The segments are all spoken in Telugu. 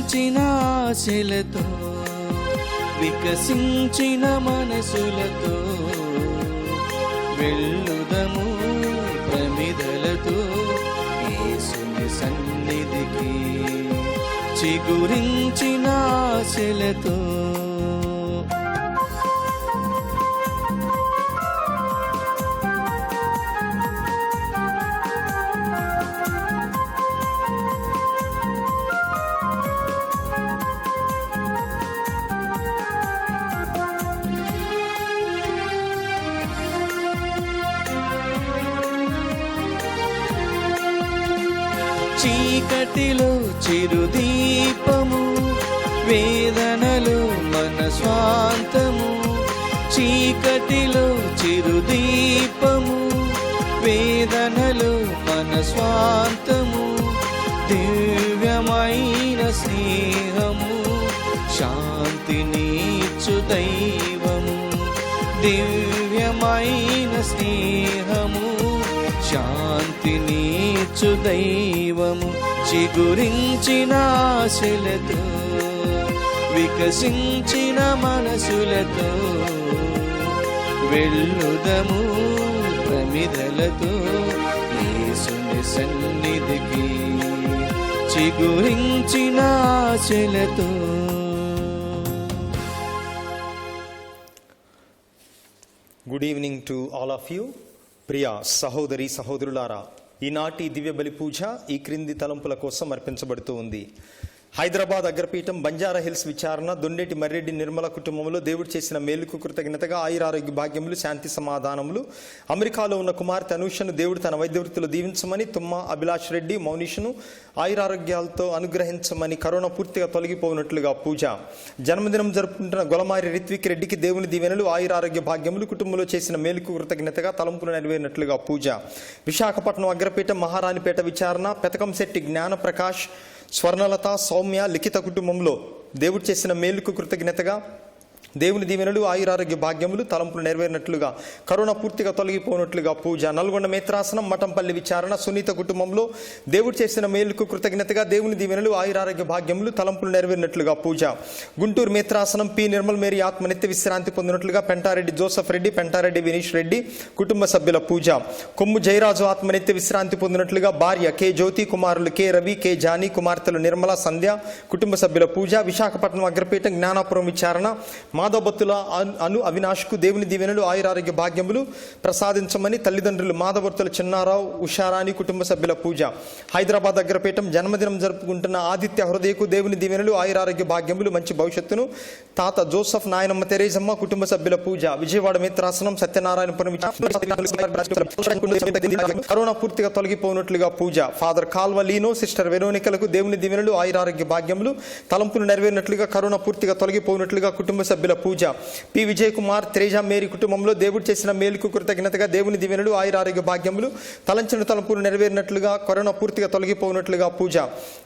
వికసించిన ఆశలతో వికసించిన మనసులతో వెళ్ళుదము ప్రమిదలతో యేసుని సన్నిధికి చిగురించిన ఆశలతో. చీకటిలో చిరుదీపము, వేదనలో మన స్వాంతము. చీకటిలో చిరుదీపము, వేదనలో మన స్వాంతము. దివ్యమైన స్నేహము, శాంతినిచ్చు దైవము. దివ్యమైన స్నేహము, శాంతినిచ్చు దైవము. చిగురించిన ఆశలతో వికసించిన మనసులతో వెళ్ళుదము ప్రమిదలతో యేసుని సన్నిధికి చిగురించిన ఆశలతో. Good evening to all of you. ప్రియ సహోదరి సహోదరులారా, ఈనాటి దివ్య బలి పూజ ఈ క్రింది తలంపుల కోసం అర్పించబడుతూ ఉంది. హైదరాబాద్ అగ్రపీఠం, బంజారా హిల్స్ విచారణ, దొండేటి మర్రెడ్డి నిర్మల కుటుంబంలో దేవుడు చేసిన మేలుకు కృతజ్ఞతగా ఆయురారోగ్య భాగ్యములు, శాంతి సమాధానములు. అమెరికాలో ఉన్న కుమార్తె అనూషను దేవుడు తన వైద్య వృత్తిలో దీవించమని, తుమ్మ అభిలాష్ రెడ్డి మౌనిషను ఆయురారోగ్యాలతో అనుగ్రహించమని, కరోనా పూర్తిగా తొలగిపోయినట్లుగా పూజ. జన్మదినం జరుపుకుంటున్న గొలమారి రిత్విక్ రెడ్డికి దేవుని దీవెనలు, ఆయురారోగ్య భాగ్యములు, కుటుంబంలో చేసిన మేలుకు కృతజ్ఞతగా తలంపులు నెరవేరినట్లుగా పూజ. విశాఖపట్నం అగ్రపీఠం, మహారాణిపేట విచారణ, పెతకంశెట్టి జ్ఞాన ప్రకాష్, స్వర్ణలత, సౌమ్య, లిఖిత కుటుంబంలో దేవుడు చేసిన మేలుకు కృతజ్ఞతగా దేవుని దీవెనలు, ఆయురారోగ్య భాగ్యములు, తలంపులు నెరవేరినట్లుగా, కరోనా పూర్తిగా తొలగిపోయినట్లుగా పూజ. నల్గొండ మేత్రాసనం, మఠంపల్లి విచారణ, సునీత కుటుంబంలో దేవుడు చేసిన మేలుకు కృతజ్ఞతగా దేవుని దీవెనలు, ఆయురారోగ్య భాగ్యములు, తలంపులు నెరవేరినట్లుగా పూజ. గుంటూరు మేత్రాసనం, పి నిర్మల్ మేరీ ఆత్మ నిత్య విశ్రాంతి పొందినట్లుగా పెంటారెడ్డి జోసఫ్ రెడ్డి, పెంటారెడ్డి వినీష్ రెడ్డి కుటుంబ సభ్యుల పూజ. కొమ్ము జయరాజు ఆత్మ నిత్య విశ్రాంతి పొందినట్లుగా భార్య కె జ్యోతి, కుమారులు కె రవి, కె జానీ, కుమార్తెలు నిర్మల, సంధ్య కుటుంబ సభ్యుల పూజ. విశాఖపట్నం అగ్రపీఠం, జ్ఞానాపురం విచారణ, మాధవబత్తుల అను అవినాష్కు దేవుని దీవెనలు, ఆయురారోగ్య భాగ్యములు ప్రసాదించమని తల్లిదండ్రులు మాధవబత్తుల చిన్నారావు, ఉషారాణి కుటుంబ సభ్యుల పూజ. హైదరాబాద్ అగ్రపీఠం, జన్మదినం జరుపుకుంటున్న ఆదిత్య హృదయకు దేవుని దీవెనలు, ఆయురారోగ్య భాగ్యములు, మంచి భవిష్యత్తును. తాత జోసఫ్, నాయనమ్మ తెరేజమ్మ కుటుంబ సభ్యుల పూజ. విజయవాడ మిత్రాసనం, సత్యనారాయణపురం కరోనా పూర్తిగా తొలగిపోయినట్లుగా పూజ. ఫాదర్ కాల్వలీనో, సిస్టర్ వెరోనికలకు దేవుని దీవెనలు, ఆయురారోగ్య భాగ్యములు, తలంపులు నెరవేరినట్లుగా, కరోనా పూర్తిగా తొలగిపోయినట్లుగా కుటుంబ సభ్యుల పూజ. పి విజయ్ కుమార్, త్రేజా మేరీ కుటుంబంలో దేవుడు చేసిన మేలుకు కృతజ్ఞతగా దేవుని దీవెనలు, ఆయురారోగ్య భాగ్యములు, తలంచిన తలంపులు నెరవేరినట్లుగా, కరోనా పూర్తిగా తొలగిపోయినట్లుగా పూజ.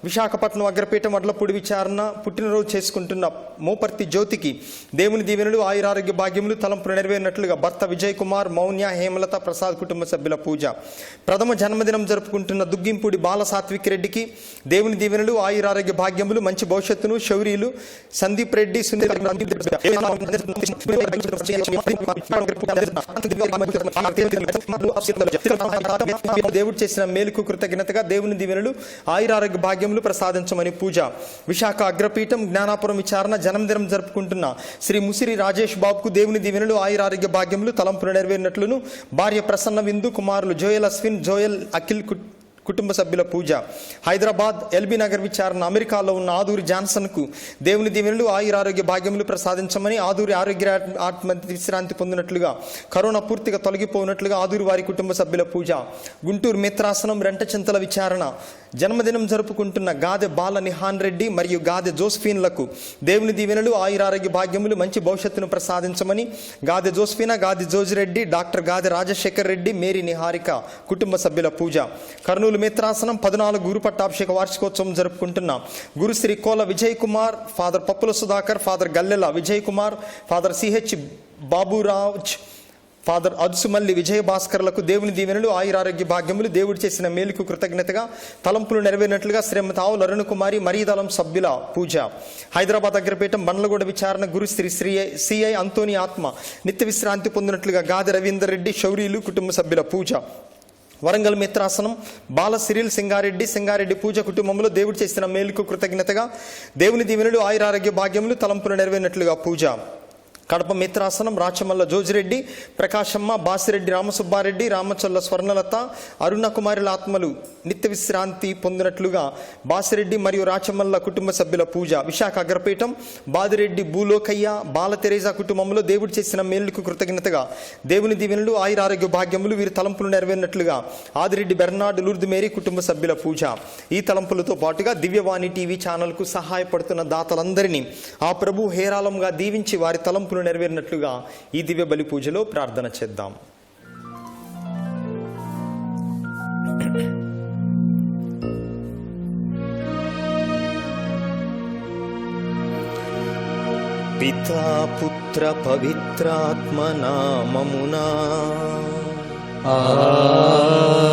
విశాఖపట్నం అగ్రపీఠం, వడ్లపూడి విచారణ, పుట్టినరోజు చేసుకుంటున్న మోపర్తి జ్యోతికి దేవుని దీవెనలు, ఆయురారోగ్య భాగ్యములు, తలంపులు నెరవేరినట్లుగా భర్త విజయ్ కుమార్, మౌన్య, హేమలత ప్రసాద్ కుటుంబ సభ్యుల పూజ. ప్రథమ జన్మదినం జరుపుకుంటున్న దుగ్గింపూడి బాల సాత్విక్ రెడ్డికి దేవుని దీవెనలు, ఆయురారోగ్య భాగ్యములు, మంచి భవిష్యత్తును. శౌర్యులు సందీప్ రెడ్డి, సునీల్ దేవుడు చేసిన మేలుకు కృతజ్ఞతగా దేవుని దీవెనలు, ఆయురారోగ్య భాగ్యములు ప్రసాదించమని పూజ. విశాఖ అగ్రపీఠం, జ్ఞానాపురం విచారణ, జన్మదినం జరుపుకుంటున్న శ్రీ ముసిరి రాజేష్ బాబుకు దేవుని దీవెనలు, ఆయురారోగ్య భాగ్యములు, తలంపులు నెరవేరినట్లును. భార్య ప్రసన్న విందు, కుమారులు జోయల్ అశ్విన్, జోయల్ అఖిల్ కుటుంబ సభ్యుల పూజ. హైదరాబాద్ ఎల్బీ నగర్ విచారణ, అమెరికాలో ఉన్న ఆదూరి జాన్సన్కు దేవుని దీవెనలు, ఆయురారోగ్య భాగ్యములు ప్రసాదించమని, ఆదూరి ఆరోగ్య ఆత్మ విశ్రాంతి పొందినట్లుగా, కరోనా పూర్తిగా తొలగిపోయినట్లుగా ఆదూరి వారి కుటుంబ సభ్యుల పూజ. గుంటూరు మిత్రాసనం, రెంటచింతల విచారణ, జన్మదినం జరుపుకుంటున్న గాదె బాల నిహాన్ రెడ్డి మరియు గాదె జోస్ఫీన్లకు దేవుని దీవెనలు, ఆయురారోగ్య భాగ్యములు, మంచి భవిష్యత్తును ప్రసాదించమని, గాదె జోస్ఫీనా, గాదె జోజిరెడ్డి, డాక్టర్ గాదె రాజశేఖర్ రెడ్డి, మేరీ నిహారిక కుటుంబ సభ్యుల పూజ. కర్నూలు మిత్రాసనం, 14 గురు పట్టాభిషేక వార్షికోత్సవం జరుపుకుంటున్న గురు Shri Kola Vijay Kumar, father Pappula Sudhakar, father Gallela Vijay Kumar, father CH Baburaj, father Adusumalli Vijaya భాస్కర్లకు దేవుని దీవెనలు, ఆయురారోగ్య భాగ్యములు, దేవుడు చేసిన మేలుకు కృతజ్ఞతగా తలంపులు నెరవేరినట్లుగా శ్రీమతి ఆవుల అరుణ కుమారి మరీదళం సభ్యుల పూజ. హైదరాబాద్ అగ్రపీఠం బండ్లగూడ విచారణ గురు శ్రీ సిఐ అంతోని ఆత్మ నిత్య విశ్రాంతి పొందినట్లుగా గాది రవీందర్ రెడ్డి శౌరీలు కుటుంబ సభ్యుల పూజ. వరంగల్ మిత్రాసనం బాల సిరిల్ సింగారెడ్డి పూజ కుటుంబంలో దేవుడు చేసిన మేలుకు కృతజ్ఞతగా దేవుని దీవెనలు, ఆయురారోగ్య భాగ్యములు, తలంపులు నెరవేరినట్లుగా పూజ. కడప మిత్రాసనం రాచమల్ల జోజిరెడ్డి, ప్రకాశమ్మ, బాసిరెడ్డి రామసుబ్బారెడ్డి, రామచల్ల స్వర్ణలత, అరుణ కుమారుల ఆత్మలు నిత్య విశ్రాంతి పొందినట్లుగా బాసిరెడ్డి మరియు రాచమల్ల కుటుంబ సభ్యుల పూజ. విశాఖ అగ్రపీఠం బాదిరెడ్డి భూలోకయ్య, బాల తెరేజా కుటుంబంలో దేవుడు చేసిన మేలుకు కృతజ్ఞతగా దేవుని దీవెనలు, ఆయురారోగ్య భాగ్యములు, వీరి తలంపులు నెరవేరినట్లుగా ఆదిరెడ్డి బెర్నాడ్ లూర్దు మేరీ కుటుంబ సభ్యుల పూజ. ఈ తలంపులతో పాటుగా దివ్యవాణి టీవీ ఛానల్కు సహాయపడుతున్న దాతలందరినీ ఆ ప్రభు హేరాళంగా దీవించి వారి తలంపులు నెరవేరినట్లుగా ఈ దివ్య బలి పూజలో ప్రార్థన చేద్దాం. పితా పుత్ర పవిత్రాత్మ నామమునా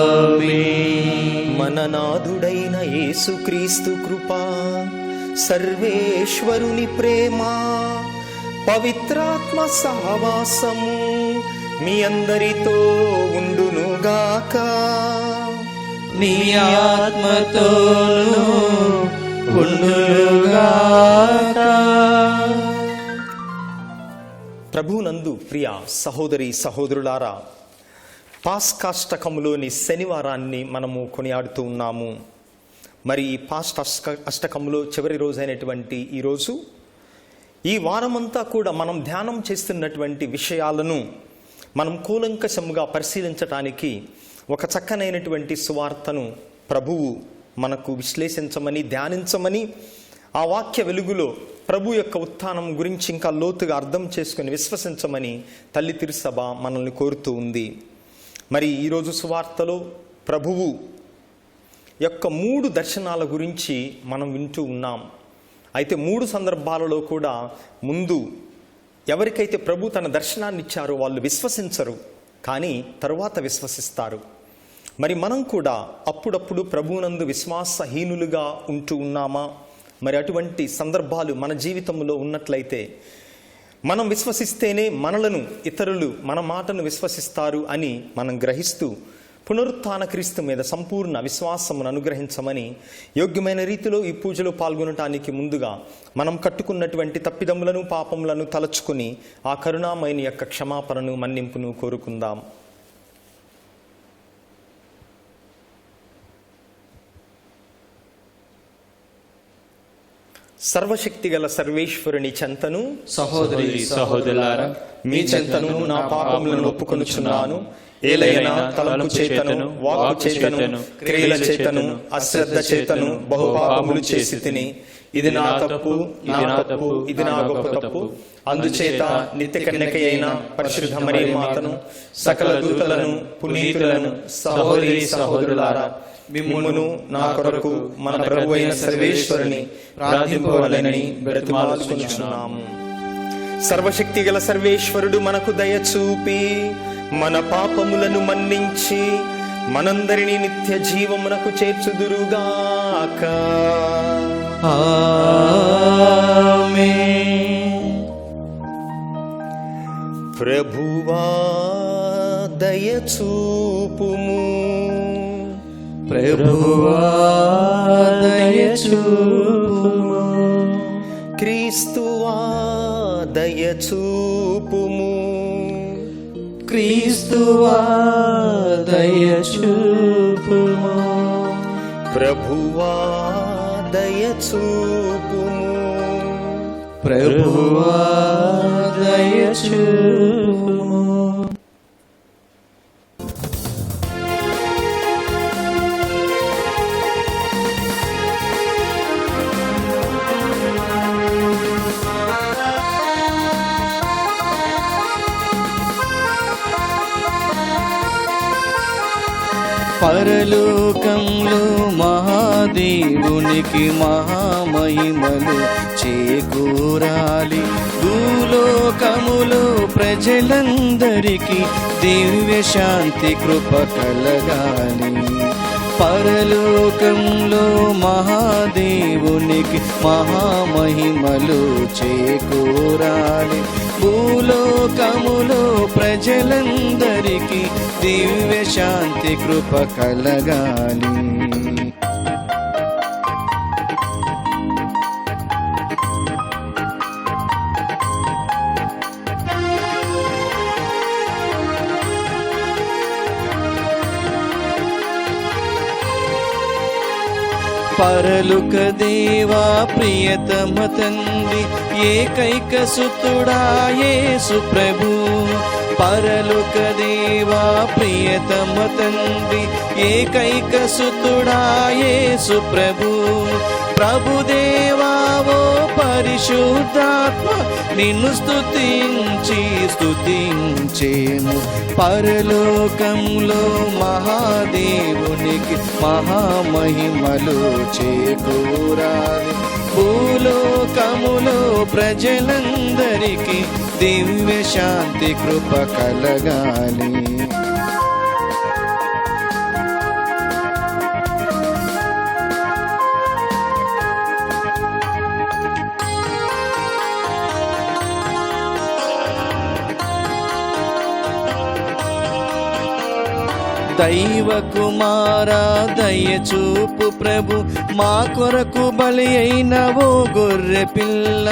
ఆమేన్. మన నాథుడైన యేసుక్రీస్తు కృపా, సర్వేశ్వరుని ప్రేమ, పవిత్రాత్మ సహవాసము మీ అందరితో ఉండునుగాక. నీ ఆత్మతోను ఉండునుగాక. ప్రభునందు ప్రియ సహోదరి సహోదరులారా, పాస్కాష్టకములోని శనివారాన్ని మనము కొనియాడుతూ ఉన్నాము. మరి ఈ అష్టకములో చివరి రోజైనటువంటి ఈరోజు, ఈ వారమంతా కూడా మనం ధ్యానం చేస్తున్నటువంటి విషయాలను మనం కూలంకషముగా పరిశీలించటానికి ఒక చక్కనైనటువంటి సువార్తను ప్రభువు మనకు విశ్లేషించమని, ధ్యానించమని, ఆ వాక్య వెలుగులో ప్రభు యొక్క ఉత్థానం గురించి ఇంకా లోతుగా అర్థం చేసుకుని విశ్వసించమని తల్లి తిరుసభ మనల్ని కోరుతూ ఉంది. మరి ఈరోజు సువార్తలో ప్రభువు యొక్క 3 దర్శనాల గురించి మనం వింటూ ఉన్నాం. అయితే 3 సందర్భాలలో కూడా ముందు ఎవరికైతే ప్రభు తన దర్శనాన్ని ఇచ్చారో వాళ్ళు విశ్వసించరు, కానీ తరువాత విశ్వసిస్తారు. మరి మనం కూడా అప్పుడప్పుడు ప్రభువునందు విశ్వాసహీనులుగా ఉంటూ ఉన్నామా? మరి అటువంటి సందర్భాలు మన జీవితంలో ఉన్నట్లయితే మనం విశ్వసిస్తేనే మనలను ఇతరులు మన మాటను విశ్వసిస్తారు అని మనం గ్రహిస్తూ పునరుత్థాన క్రీస్తు మీద సంపూర్ణ విశ్వాసమును అనుగ్రహించమని యోగ్యమైన రీతిలో ఈ పూజలో పాల్గొనటానికి ముందుగా మనం కట్టుకున్నటువంటి తప్పిదములను, పాపములను తలచుకుని ఆ కరుణామయుని యొక్క క్షమాపణను, మన్నింపును కోరుకుందాం. సర్వశక్తి గల సర్వేశ్వరుని చెంతను సహోదరి సహోదరులారా, మీ చెంతను నా పాపములను ఒప్పుకొనుచున్నాను. ఏలైనా తలంపు చేతను, వాక్కు చేతను, క్రియల చేతను, అశ్రద్ధ చేతను బహుపాపములు చేసి తిని, ఇది నా తప్పు, ఇది నా గొప్ప తప్పు. అందుచేత నిత్య కన్యక అయిన పరిశుద్ధ మరియ మాతను, సకల దూతలను, పునీతులను, సహోదరి సహోదరులారా, మిమ్మును నా కొరకు మన ప్రభు అయిన సర్వేశ్వరుని ప్రార్థింపవలెనని బ్రతిమాలుకొనుచున్నాము. సర్వశక్తి గల సర్వేశ్వరుడు మనకు దయచూపి మన పాపములను మన్నించి మనందరినీ నిత్య జీవమునకు చేర్చుదురుగాక. ఆమేన్. ప్రభువా దయచూపుము, ప్రభువా దయచూపుము. క్రీస్తువా దయచూపుము, క్రీస్తువా దయచూపుము. ప్రభువా దయచూపుము, ప్రభువా దయచూపుము. పరలోకంలో మహాదేవునికి మహామహిమలు చేకూరాలి. భూలోకములో ప్రజలందరికీ దివ్య శాంతి కృప కలగాలి. పరలోకంలో మహాదేవునికి మహామహిమలు చేకూరాలి. భూలోకములో ప్రజలందరికీ దివ్య శాంతి కృప కలగాలి. పరలోక దేవా ప్రియతమ తండ్రి, ఏకైక సుతుడా యేసు ప్రభు. పరలోక దేవా ప్రియతమ తండ్రి, ఏకైక సుతుడా యేసు ప్రభు. ప్రభుదేవా ఓ పరిశుద్ధాత్మ, నిన్ను స్తుతించేము. పరలోకంలో మహాదేవునికి మహామహిమలు చేకూరాలి. భూలోకములో ప్రజలందరికీ దివ్య శాంతి కృప కలగాలి. దైవ కుమారా దయచూపు ప్రభు, మా కొరకు బలి అయిన ఓ గొర్రె పిల్ల.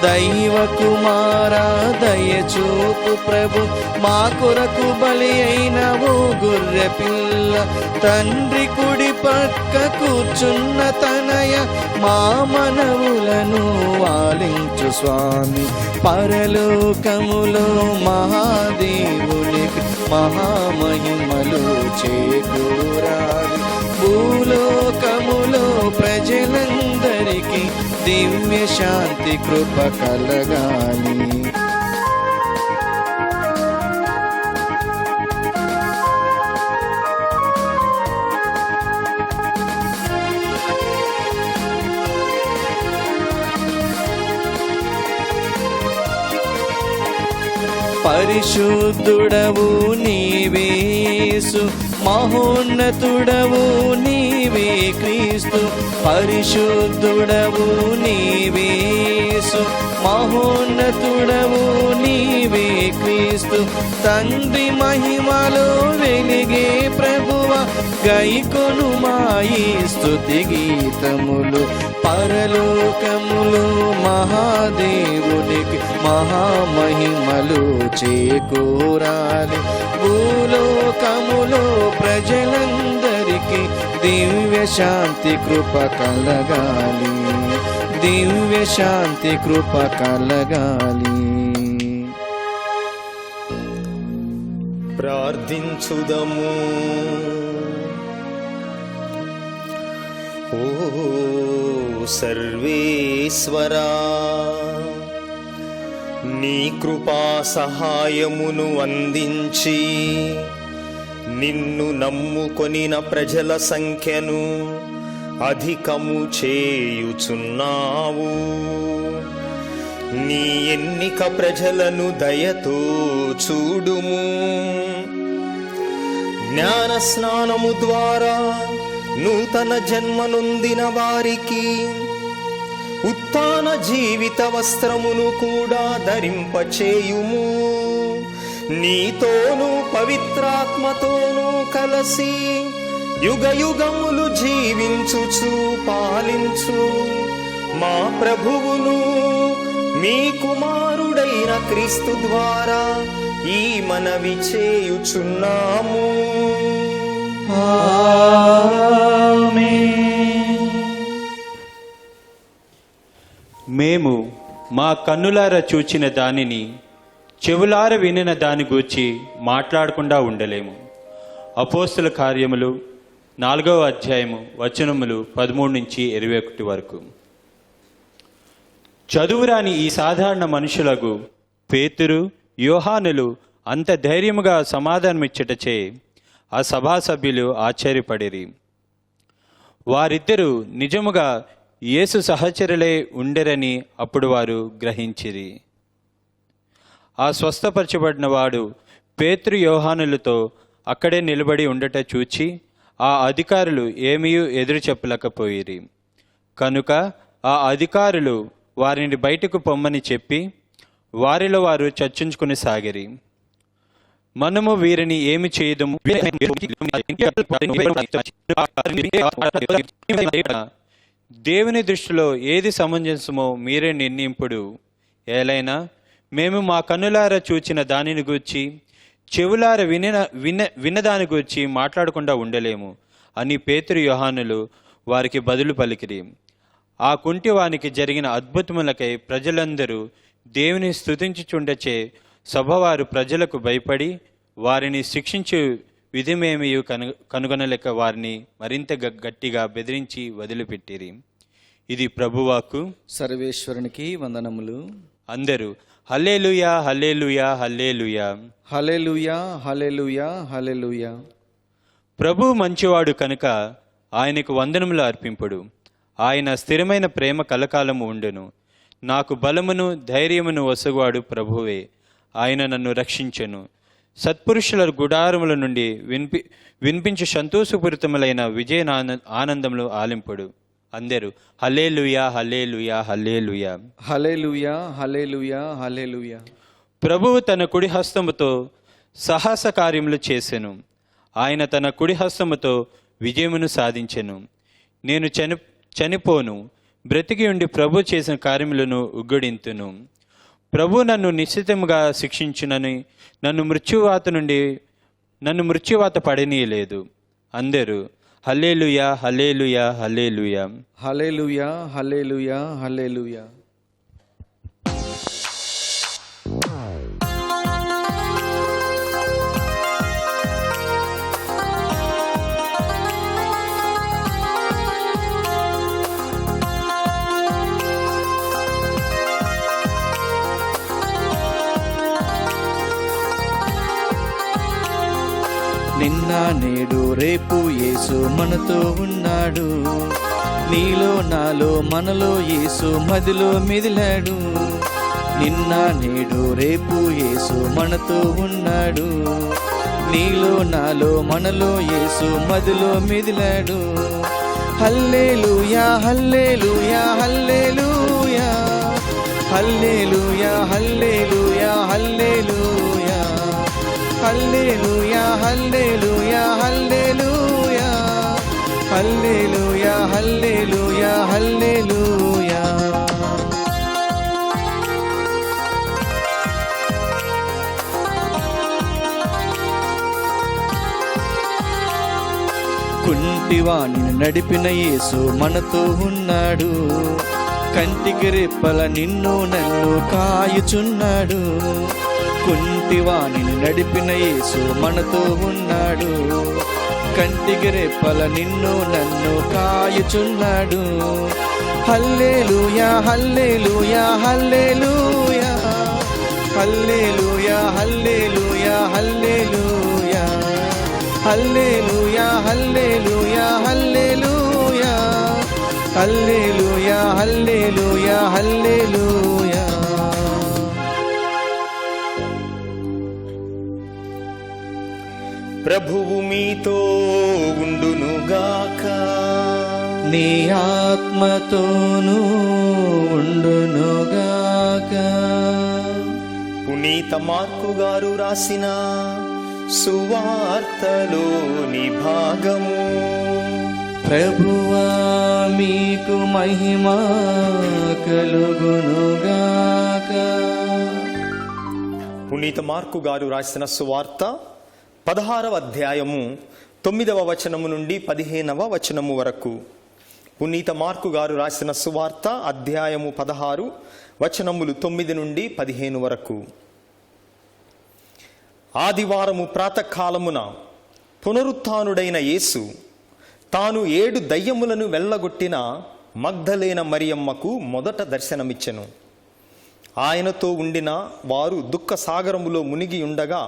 దైవ కుమారా దయచూపు ప్రభు, మా కొరకు బలి అయిన ఓ గొర్రె పిల్ల. తండ్రి కుడి పక్క కూర్చున్న తనయ, మా మనవులను ఆలించు స్వామి. పరలోకములో మహాదేవునికి మహామహిమలు చేకూరాలి. భూలోకములో ప్రజలందరికీ దివ్య శాంతి కృప కలగాలి. పరిశుద్ధుడవు నీవే యేసు, మహోన్నతుడవు నీవే క్రీస్తు. పరిశుద్ధుడవు నీవే యేసు, మహోన్నతుడవు నీవే క్రీస్తు. తండ్రి మహిమలో వెలిగే ప్రభువ, గైకొను మాయి స్తుతి గీతములు. పరలోకములు మహాదేవునికి మహామహిమలు చేకూరాలి. భూలోకములో ప్రజలందరికీ దివ్య శాంతి కృప కలగాలి. దివ్య శాంతి కృప కలగాలి. ప్రార్థించుదము. ఓ సర్వేశ్వరా, నీ కృపా సహాయమును అందించి నిన్ను నమ్ముకొనిన ప్రజల సంఖ్యను అధికము చేయుచున్నావు. నీ ఎన్నిక ప్రజలను దయతో చూడుము. జ్ఞాన స్నానము ద్వారా నూతన జన్మనొందిన వారికి ఉత్థాన జీవిత వస్త్రమును కూడా ధరింపచేయుము. నీతోనూ పవిత్రాత్మతోనూ కలసి యుగయుగములు జీవించుచు పాలించు మా ప్రభువును మీ కుమారుడైన క్రీస్తు ద్వారా ఈ మనవి చేయుచున్నాము. మేము మా కన్నులార చూచిన దానిని, చెవులార వినిన దాని గూర్చి మాట్లాడకుండా ఉండలేము. అపోస్తుల కార్యములు 4వ అధ్యాయము వచనములు 13 నుంచి 21 వరకు. చదువురాని ఈ సాధారణ మనుషులకు పేతురు, యోహానులు అంత ధైర్యముగా సమాధానమిచ్చటచే ఆ సభాసభ్యులు ఆశ్చర్యపడిరి. వారిద్దరూ నిజముగా యేసు సహచరులే ఉండెరని అప్పుడు వారు గ్రహించిరి. ఆ స్వస్థపరచబడిన వాడు పేతురు యోహానులతో అక్కడే నిలబడి ఉండట చూచి ఆ అధికారులు ఏమీ ఎదురు చెప్పలేకపోయిరి. కనుక ఆ అధికారులు వారిని బయటకు పొమ్మని చెప్పి వారిలో వారు చర్చించుకుని సాగిరి. మనము వీరిని ఏమి చేయదము? దేవుని దృష్టిలో ఏది సమంజసమో మీరే నిర్ణయింపుడు. ఏలైనా మేము మా కన్నులారా చూచిన దానిని గూర్చి చెవులార విన్నదాని గూర్చి మాట్లాడకుండా ఉండలేము అని పేతురు యోహానులు వారికి బదులు పలికిరి. ఆ కుంటివానికి జరిగిన అద్భుతములకై ప్రజలందరూ దేవుని స్తుతించుచుండచే సభవారు ప్రజలకు భయపడి వారిని శిక్షించు విధిమేమీ కనుగొనలేక వారిని మరింత గట్టిగా బెదిరించి వదిలిపెట్టిరి. ఇది ప్రభువాకు. సర్వేశ్వరునికి వందనములు. అందరూ హల్లెలూయా హల్లెలూయా హల్లెలూయా హల్లెలూయా హల్లెలూయా హల్లెలూయా. ప్రభు మంచివాడు కనుక ఆయనకు వందనములు అర్పింపుడు. ఆయన స్థిరమైన ప్రేమ కలకాలము ఉండును. నాకు బలమును ధైర్యమును వసగువాడు ప్రభువే. ఆయన నన్ను రక్షించెను. సత్పురుషుల గుడారముల నుండి వినిపించు సంతోషపూరితములైన విజయ ఆనందములు ఆలింపుడు. అందరూ హల్లెలూయా హల్లెలూయా హల్లెలూయా హల్లెలూయా హల్లెలూయా హల్లెలూయా. ప్రభువు తన కుడి హస్తముతో సాహస కార్యములు చేసెను. ఆయన తన కుడి హస్తముతో విజయమును సాధించెను. నేను చనిపోను, బ్రతికి ఉండి ప్రభు చేసిన కార్యములను ఉగ్గడింతును. ప్రభు నన్ను నిశ్చితముగా శిక్షించునని నన్ను మృత్యువాత పడనీయలేదు. అందరూ హల్లెలూయా హల్లెలూయా హల్లెలూయా హల్లెలూయా హల్లెలూయా హల్లెలూయా. నిన్న నేడు రేపు యేసు మనతో ఉన్నాడు. నీలో నాలో మనలో యేసు మదిలో మెదిలాడు. నిన్న నేడు రేపు యేసు మనతో ఉన్నాడు. నీలో నాలో మనలో యేసు మదిలో మెదిలాడు. హల్లెలూయా హల్లెలూయా హల్లెలూయా హల్లెలూయా హల్లెలూయా హల్లెలూయా హల్లెలూయా హల్లెలూయా హల్లెలూయా హల్లెలూయా హల్లెలూయా హల్లెలూయా. కుంటివాణిని నడిపిన యేసు మనతో ఉన్నాడు. కంటికి రెప్పల నిన్ను నన్ను కాయుచున్నాడు. కుంటివాణిని నడిపిన యేసు మనతో ఉన్నాడు. కంటికి రెప్పల నిన్ను నన్ను కాయుచున్నాడు. హల్లెలూయా హల్లెలూయా హల్లెలూయా హల్లెలూయా హల్లెలూయా హల్లెలూయా హల్లెలూయా హల్లెలూయా హల్లెలూయా హల్లెలూయా హల్లెలూయా హల్లెలూయా. ప్రభువు మీతో ఉండునుగాక. నీ ఆత్మతోనూ ఉండునుగాక. పునీత మార్కు గారు రాసిన సువార్తలోని భాగము. ప్రభువా మీకు మహిమ కలుగునుగాక. పునీత మార్కు గారు రాసిన సువార్త 16వ అధ్యాయము 9వ వచనము నుండి 15వ వచనము వరకు. పునీత మార్కు గారు రాసిన సువార్త అధ్యాయము 16 వచనములు 9 నుండి 15 వరకు. ఆదివారము ప్రాతకాలమున పునరుత్థానుడైన యేసు తాను 7 దయ్యములను వెళ్ళగొట్టిన మగ్దలేన మరియమ్మకు మొదట దర్శనమిచ్చెను. ఆయనతో ఉండిన వారు దుఃఖ సాగరములో మునిగి ఉండగా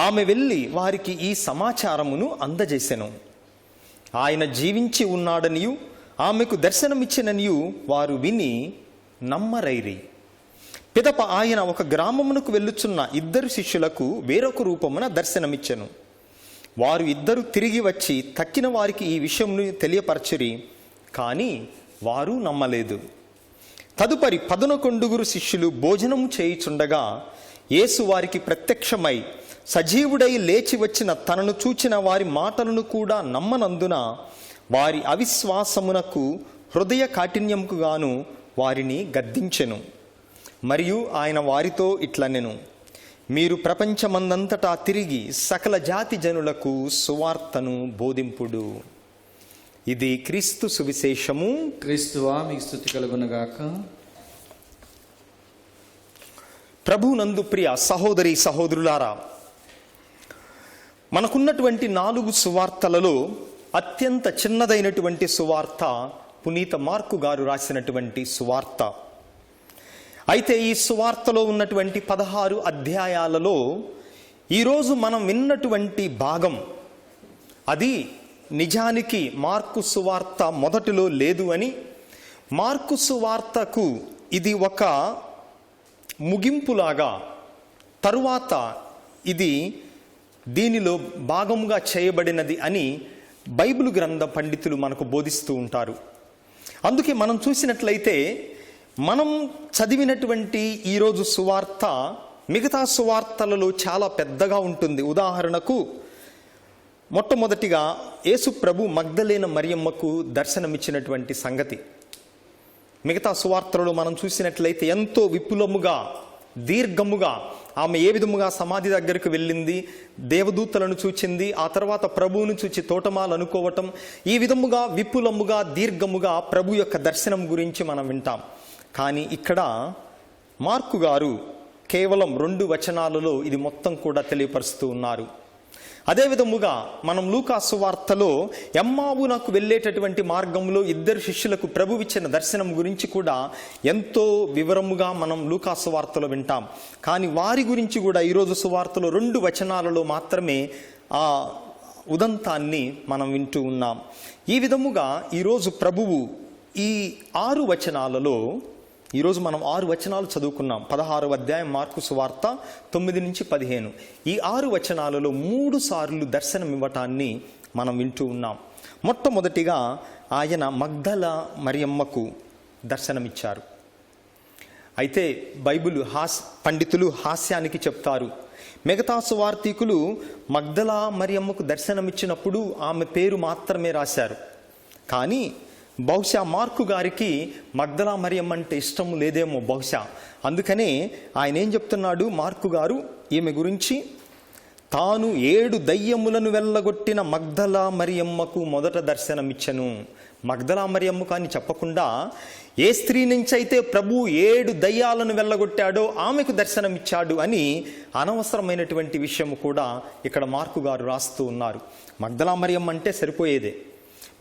ఆమె వెళ్ళి వారికి ఈ సమాచారమును అందజేసెను. ఆయన జీవించి ఉన్నాడనియు ఆమెకు దర్శనమిచ్చిననియు వారు విని నమ్మరైరి. పిదప ఆయన ఒక గ్రామమునకు వెళ్ళుచున్న ఇద్దరు శిష్యులకు వేరొక రూపమున దర్శనమిచ్చెను. వారు ఇద్దరు తిరిగి వచ్చి తక్కిన వారికి ఈ విషయంను తెలియపరచిరి, కానీ వారు నమ్మలేదు. తదుపరి 11 శిష్యులు భోజనము చేయుచుండగా యేసు వారికి ప్రత్యక్షమై సజీవుడై లేచి వచ్చిన తనను చూచిన వారి మాటలను కూడా నమ్మనందున వారి అవిశ్వాసమునకు హృదయ కాఠిన్యముకు గాను వారిని గద్దించెను. మరియు ఆయన వారితో ఇట్లనెను, మీరు ప్రపంచమందంతటా తిరిగి సకల జాతి జనులకు సువార్తను బోధింపుడు. ఇది క్రీస్తు సువిశేషము. క్రీస్తువా మీకు స్తుతి కలుగునుగాక. ప్రభునందు ప్రియ సహోదరి సహోదరులారా, మనకున్నటువంటి 4 సువార్తలలో అత్యంత చిన్నదైనటువంటి సువార్త పునీత మార్కు గారు రాసినటువంటి సువార్త. అయితే ఈ సువార్తలో ఉన్నటువంటి 16 అధ్యాయాలలో ఈరోజు మనం విన్నటువంటి భాగం అది నిజానికి మార్కు సువార్త మొదటిలో లేదు అని, మార్కు సువార్తకు ఇది ఒక ముగింపులాగా, తరువాత ఇది దీనిలో భాగముగా చేయబడినది అని బైబిల్ గ్రంథ పండితులు మనకు బోధిస్తూ ఉంటారు. అందుకే మనం చూసినట్లయితే మనం చదివినటువంటి ఈరోజు సువార్త మిగతా సువార్తలలో చాలా పెద్దగా ఉంటుంది. ఉదాహరణకు మొట్టమొదటిగా యేసు ప్రభు మగ్దలేన మరియమ్మకు దర్శనమిచ్చినటువంటి సంగతి మిగతా సువార్తలలో మనం చూసినట్లయితే ఎంతో విపులముగా, దీర్ఘముగా ఆమె ఏ విధముగా సమాధి దగ్గరికి వెళ్ళింది, దేవదూతలను చూచింది, ఆ తర్వాత ప్రభువును చూచి తోటమాలు అనుకోవటం, ఈ విధముగా విపులముగా దీర్ఘముగా ప్రభు యొక్క దర్శనం గురించి మనం వింటాం. కానీ ఇక్కడ మార్కు గారు కేవలం 2 వచనాలలో ఇది మొత్తం కూడా తెలియపరుస్తూ ఉన్నారు. అదే విధముగా మనం లూకా సువార్తలో ఎమ్మావునకు వెళ్ళేటటువంటి మార్గంలో 2 శిష్యులకు ప్రభు ఇచ్చిన దర్శనం గురించి కూడా ఎంతో వివరముగా మనం లూకా సువార్తలో వింటాం. కానీ వారి గురించి కూడా ఈరోజు సువార్తలో 2 వచనాలలో మాత్రమే ఆ ఉదంతాన్ని మనం వింటూ ఉన్నాం. ఈ విధముగా ఈరోజు ప్రభువు ఈ 6 వచనాలలో, ఈరోజు మనం 6 వచనాలు చదువుకున్నాం. 16వ అధ్యాయం మార్కు సువార్త 9 నుంచి 15. ఈ 6 వచనాలలో 3 సార్లు దర్శనం ఇవ్వటాన్ని మనం వింటూ ఉన్నాం. మొట్టమొదటిగా ఆయన మగ్దల మరియమ్మకు దర్శనమిచ్చారు. అయితే బైబిల్ పండితులు హాస్యానికి చెప్తారు, మిగతా సువార్తీకులు మగ్దల మరియమ్మకు దర్శనమిచ్చినప్పుడు ఆమె పేరు మాత్రమే రాశారు. కానీ బహుశా మార్కు గారికి మగ్దల మరియమ్మ అంటే ఇష్టం లేదేమో బహుశా. అందుకనే ఆయన ఏం చెప్తున్నాడు మార్కు గారు ఈమె గురించి, తాను 7 దయ్యములను వెళ్ళగొట్టిన మగ్దల మరియమ్మకు మొదట దర్శనమిచ్చను. మగ్దల మరియమ్మ కానీ చెప్పకుండా ఏ స్త్రీ నుంచి అయితే ప్రభు 7 దయ్యాలను వెళ్ళగొట్టాడో ఆమెకు దర్శనమిచ్చాడు అని అనవసరమైనటువంటి విషయం కూడా ఇక్కడ మార్కు గారు రాస్తూ ఉన్నారు. మగ్దల మరియమ్మ అంటే సరిపోయేదే.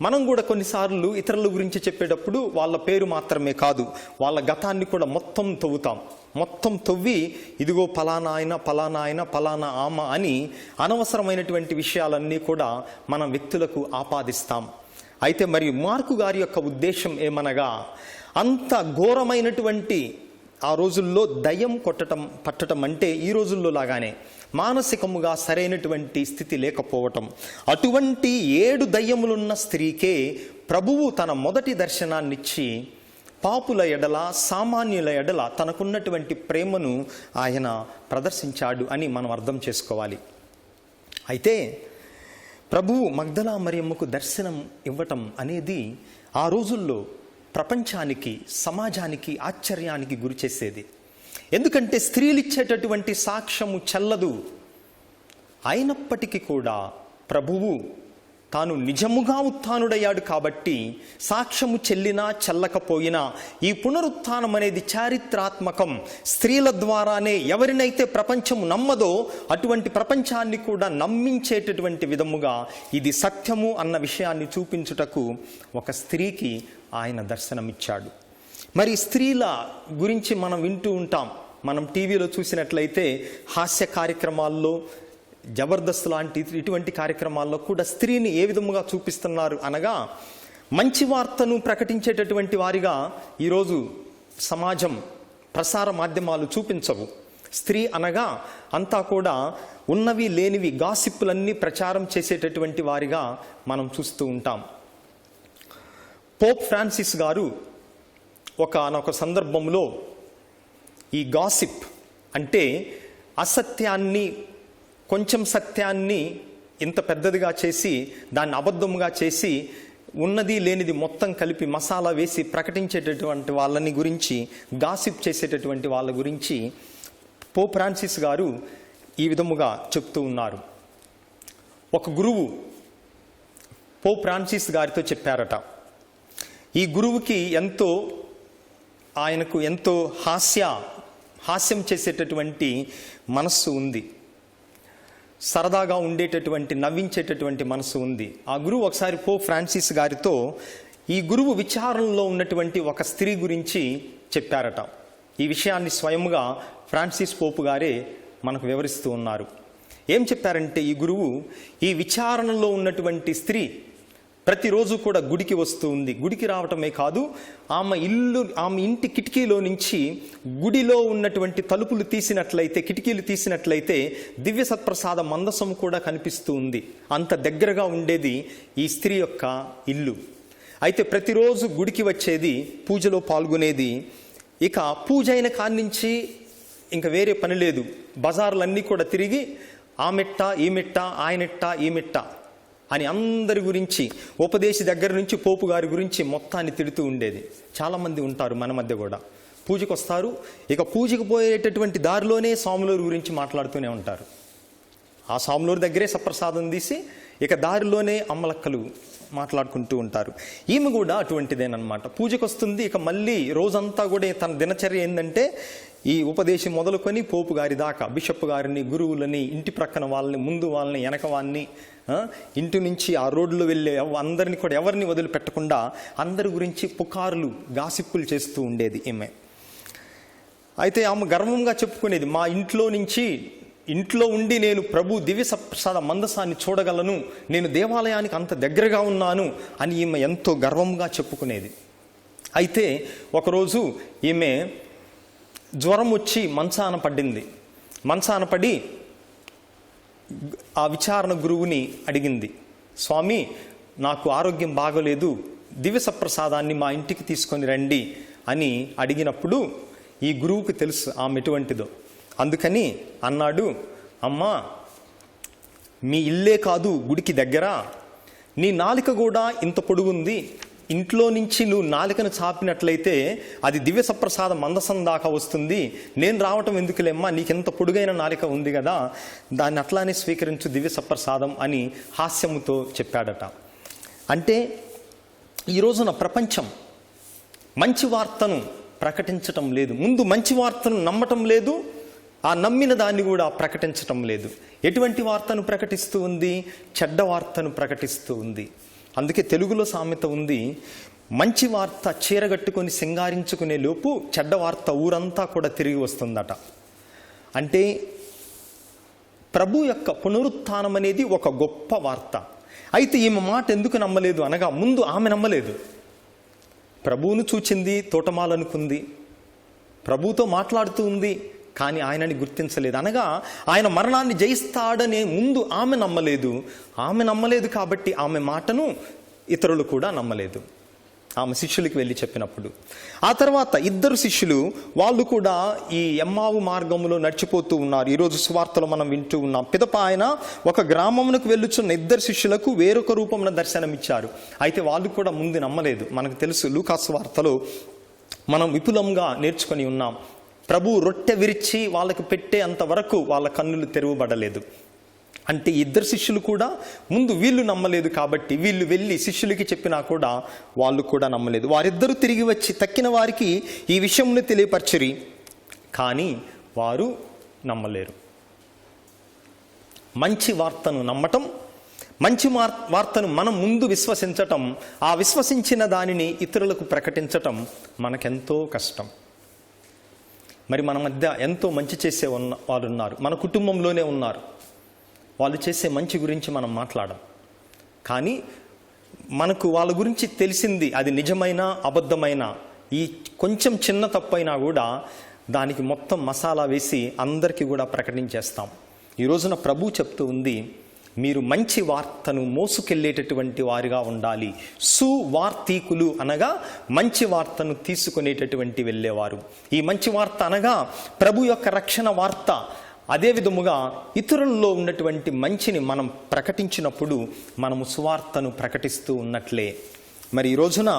మనం కూడా కొన్నిసార్లు ఇతరుల గురించి చెప్పేటప్పుడు వాళ్ళ పేరు మాత్రమే కాదు, వాళ్ళ గతాన్ని కూడా మొత్తం తవ్వుతాం. మొత్తం తవ్వి ఇదిగో పలానా ఆయన, పలానా ఆయన, పలానా ఆమ అని అనవసరమైనటువంటి విషయాలన్నీ కూడా మన వ్యక్తులకు ఆపాదిస్తాం. అయితే మరి మార్కు గారి యొక్క ఉద్దేశం ఏమనగా, అంత ఘోరమైనటువంటి ఆ రోజుల్లో దయ్యం పట్టడం అంటే ఈ రోజుల్లో లాగానే మానసికముగా సరైనటువంటి స్థితి లేకపోవటం. అటువంటి 7 దయ్యములున్న స్త్రీకే ప్రభువు తన మొదటి దర్శనాన్నిచ్చి పాపుల ఎడల, సామాన్యుల ఎడల తనకున్నటువంటి ప్రేమను ఆయన ప్రదర్శించాడు అని మనం అర్థం చేసుకోవాలి. అయితే ప్రభువు మగ్దల మరియమ్మకు దర్శనం ఇవ్వటం అనేది ఆ రోజుల్లో ప్రపంచానికి, సమాజానికి ఆశ్చర్యానికి గురి చేసేది. ఎందుకంటే స్త్రీలు ఇచ్చేటటువంటి సాక్ష్యము చెల్లదు. అయినప్పటికీ కూడా ప్రభువు తాను నిజముగా ఉత్థానుడయ్యాడు కాబట్టి సాక్ష్యము చెల్లినా చెల్లకపోయినా ఈ పునరుత్థానం అనేది చారిత్రాత్మకం. స్త్రీల ద్వారానే ఎవరినైతే ప్రపంచము నమ్మదో అటువంటి ప్రపంచాన్ని కూడా నమ్మించేటటువంటి విధముగా ఇది సత్యము అన్న విషయాన్ని చూపించుటకు ఒక స్త్రీకి ఆయన దర్శనమిచ్చాడు. మరి స్త్రీల గురించి మనం వింటూ ఉంటాం. మనం టీవీలో చూసినట్లయితే హాస్య కార్యక్రమాల్లో, జబర్దస్త్ లాంటి ఇటువంటి కార్యక్రమాల్లో కూడా స్త్రీని ఏ విధముగా చూపిస్తున్నారు అనగా, మంచి వార్తను ప్రకటించేటటువంటి వారిగా ఈరోజు సమాజం, ప్రసార మాధ్యమాలు చూపించవు. స్త్రీ అనగా అంతా కూడా ఉన్నవి లేనివి గాసిప్పులన్నీ ప్రచారం చేసేటటువంటి వారిగా మనం చూస్తూ ఉంటాం. పోప్ ఫ్రాన్సిస్ గారు ఒకనొక సందర్భంలో ఈ గాసిప్ అంటే అసత్యాన్ని, కొంచెం సత్యాన్ని ఇంత పెద్దదిగా చేసి దాన్ని అబద్ధముగా చేసి ఉన్నది లేనిది మొత్తం కలిపి మసాలా వేసి ప్రకటించేటటువంటి వాళ్ళని గురించి, గాసిప్ చేసేటటువంటి వాళ్ళ గురించి పోప్ ఫ్రాన్సిస్ గారు ఈ విధముగా చెప్తూ ఉన్నారు. ఒక గురువు పోప్ ఫ్రాన్సిస్ గారితో చెప్పారట. ఈ గురువుకి ఆయనకు ఎంతో హాస్యం చేసేటటువంటి మనస్సు ఉంది, సరదాగా ఉండేటటువంటి, నవ్వించేటటువంటి మనసు ఉంది. ఆ గురువు ఒకసారి పోప్ ఫ్రాన్సిస్ గారితో ఈ గురువు విచారణలో ఉన్నటువంటి ఒక స్త్రీ గురించి చెప్పారట. ఈ విషయాన్ని స్వయంగా ఫ్రాన్సిస్ పోపు గారే మనకు వివరిస్తూ ఉన్నారు. ఏం చెప్పారంటే, ఈ గురువు ఈ విచారణలో ఉన్నటువంటి స్త్రీ ప్రతిరోజు కూడా గుడికి వస్తూ ఉంది. గుడికి రావటమే కాదు, ఆమె ఇంటి కిటికీలో నుంచి గుడిలో ఉన్నటువంటి తలుపులు తీసినట్లయితే, కిటికీలు తీసినట్లయితే దివ్య సత్ప్రసాద మందసం కూడా కనిపిస్తూ ఉంది. అంత దగ్గరగా ఉండేది ఈ స్త్రీ యొక్క ఇల్లు. అయితే ప్రతిరోజు గుడికి వచ్చేది, పూజలో పాల్గొనేది. ఇక పూజ అయిన కాడి నుంచి ఇంకా వేరే పని లేదు. బజార్లన్నీ కూడా తిరిగి ఆమెట్ట ఈమెట్ట, ఆయనెట్ట ఈమెట్ట అని అందరి గురించి, ఉపదేశి దగ్గర నుంచి పోపు గారి గురించి మొత్తాన్ని తిడుతూ ఉండేది. చాలామంది ఉంటారు మన మధ్య కూడా. పూజకు వస్తారు, ఇక పూజకు పోయేటటువంటి దారిలోనే స్వాములూరు గురించి మాట్లాడుతూనే ఉంటారు. ఆ స్వాములూరు దగ్గరే సప్రసాదం తీసి ఇక దారిలోనే అమ్మలక్కలు మాట్లాడుకుంటూ ఉంటారు. ఈమె కూడా అటువంటిదేనమాట. పూజకు వస్తుంది, ఇక మళ్ళీ రోజంతా కూడా తన దినచర్య ఏంటంటే ఈ ఉపదేశం మొదలుకొని పోపు గారి దాకా, బిషప్ గారిని, గురువులని, ఇంటి ప్రక్కన వాళ్ళని, ముందు వాళ్ళని, వెనక వాళ్ళని, ఇంటి నుంచి ఆ రోడ్లో వెళ్ళే అందరినీ కూడా ఎవరిని వదిలిపెట్టకుండా అందరి గురించి పుకారులు, గాసిప్పులు చేస్తూ ఉండేది ఈమె. అయితే ఆమె గర్వంగా చెప్పుకునేది, మా ఇంట్లో ఉండి నేను ప్రభు దివ్య సప్రసాద మందసాన్ని చూడగలను, నేను దేవాలయానికి అంత దగ్గరగా ఉన్నాను అని ఈమె ఎంతో గర్వంగా చెప్పుకునేది. అయితే ఒకరోజు ఈమె జ్వరం వచ్చి మంచాన పడింది. మంచాన పడి ఆ విచారణ గురువుని అడిగింది, స్వామి నాకు ఆరోగ్యం బాగోలేదు, దివ్య సప్రసాదాన్ని మా ఇంటికి తీసుకొని రండి అని అడిగినప్పుడు ఈ గురువుకు తెలుసు ఆమె ఎటువంటిదో. అందుకని అన్నాడు, అమ్మా మీ ఇల్లే కాదు గుడికి దగ్గర, నీ నాలిక కూడా ఇంత పొడుగుంది, ఇంట్లో నుంచి నువ్వు నాలికను చాపినట్లయితే అది దివ్య సప్రసాద మందసం దాకా వస్తుంది, నేను రావటం ఎందుకులేమ్మా, నీకెంత పొడుగైన నాలిక ఉంది కదా, దాన్ని అట్లానే స్వీకరించు దివ్య సప్రసాదం అని హాస్యముతో చెప్పాడట. అంటే ఈ రోజున ప్రపంచం మంచి వార్తను ప్రకటించటం లేదు. ముందు మంచి వార్తను నమ్మటం లేదు, ఆ నమ్మిన దాన్ని కూడా ప్రకటించటం లేదు. ఎటువంటి వార్తను ప్రకటిస్తూ ఉంది? చెడ్డ వార్తను ప్రకటిస్తూ ఉంది. అందుకే తెలుగులో సామెత ఉంది, మంచి వార్త చీరగట్టుకొని సింగారించుకునే లోపు చెడ్డ వార్త ఊరంతా కూడా తిరిగి వస్తుందట. అంటే ప్రభు యొక్క పునరుత్థానం అనేది ఒక గొప్ప వార్త. అయితే ఈమె మాట ఎందుకు నమ్మలేదు అనగా, ముందు ఆమె నమ్మలేదు. ప్రభువును చూచింది, తోటమాలనుకుంది, ప్రభువుతో మాట్లాడుతూ ఉంది, కానీ ఆయనని గుర్తించలేదు. అనగా ఆయన మరణాన్ని జయిస్తాడనే ముందు ఆమె నమ్మలేదు. ఆమె నమ్మలేదు కాబట్టి ఆమె మాటను ఇతరులు కూడా నమ్మలేదు. ఆమె శిష్యులకి వెళ్ళి చెప్పినప్పుడు ఆ తర్వాత ఇద్దరు శిష్యులు, వాళ్ళు కూడా ఈ ఎమ్మావు మార్గంలో నడిచిపోతూ ఉన్నారు. ఈరోజు సువార్తలో మనం వింటూ ఉన్నాం. పిదప ఆయన ఒక గ్రామమునకు వెళ్ళుచున్న ఇద్దరు శిష్యులకు వేరొక రూపమున దర్శనమిచ్చారు. అయితే వాళ్ళు కూడా ముందు నమ్మలేదు. మనకు తెలుసు, లూకాసు వార్తలో మనం విపులంగా నేర్చుకొని ఉన్నాం. ప్రభు రొట్టె విరిచి వాళ్ళకు పెట్టే అంతవరకు వాళ్ళ కన్నులు తెరవబడలేదు. అంటే ఇద్దరు శిష్యులు కూడా ముందు వీళ్ళు నమ్మలేదు కాబట్టి వీళ్ళు వెళ్ళి శిష్యులకి చెప్పినా కూడా వాళ్ళు కూడా నమ్మలేదు. వారిద్దరూ తిరిగి వచ్చి తక్కిన వారికి ఈ విషయంలో తెలియపరచరి, కానీ వారు నమ్మలేరు. మంచి వార్తను నమ్మటం, మంచి వార్తను మనం ముందు విశ్వసించటం, ఆ విశ్వసించిన దానిని ఇతరులకు ప్రకటించటం మనకెంతో కష్టం. మరి మన మధ్య ఎంతో మంచి చేసే వాళ్ళు ఉన్నారు, మన కుటుంబంలోనే ఉన్నారు. వాళ్ళు చేసే మంచి గురించి మనం మాట్లాడం, కానీ మనకు వాళ్ళ గురించి తెలిసింది అది నిజమైన అబద్ధమైన ఈ కొంచెం చిన్న తప్పైనా కూడా దానికి మొత్తం మసాలా వేసి అందరికీ కూడా ప్రకటించేస్తాం. ఈ రోజున ప్రభు చెప్తూ ఉంది, మీరు మంచి వార్తను మోసుకెళ్ళేటటువంటి వారిగా ఉండాలి. సువార్తీకులు అనగా మంచి వార్తను తీసుకునేటటువంటి వెళ్ళేవారు. ఈ మంచి వార్త అనగా ప్రభు యొక్క రక్షణ వార్త. అదే విధముగా ఇతరుల్లో ఉన్నటువంటి మంచిని మనం ప్రకటించినప్పుడు మనము సువార్తను ప్రకటిస్తూ ఉన్నట్లే. మరి ఈ రోజున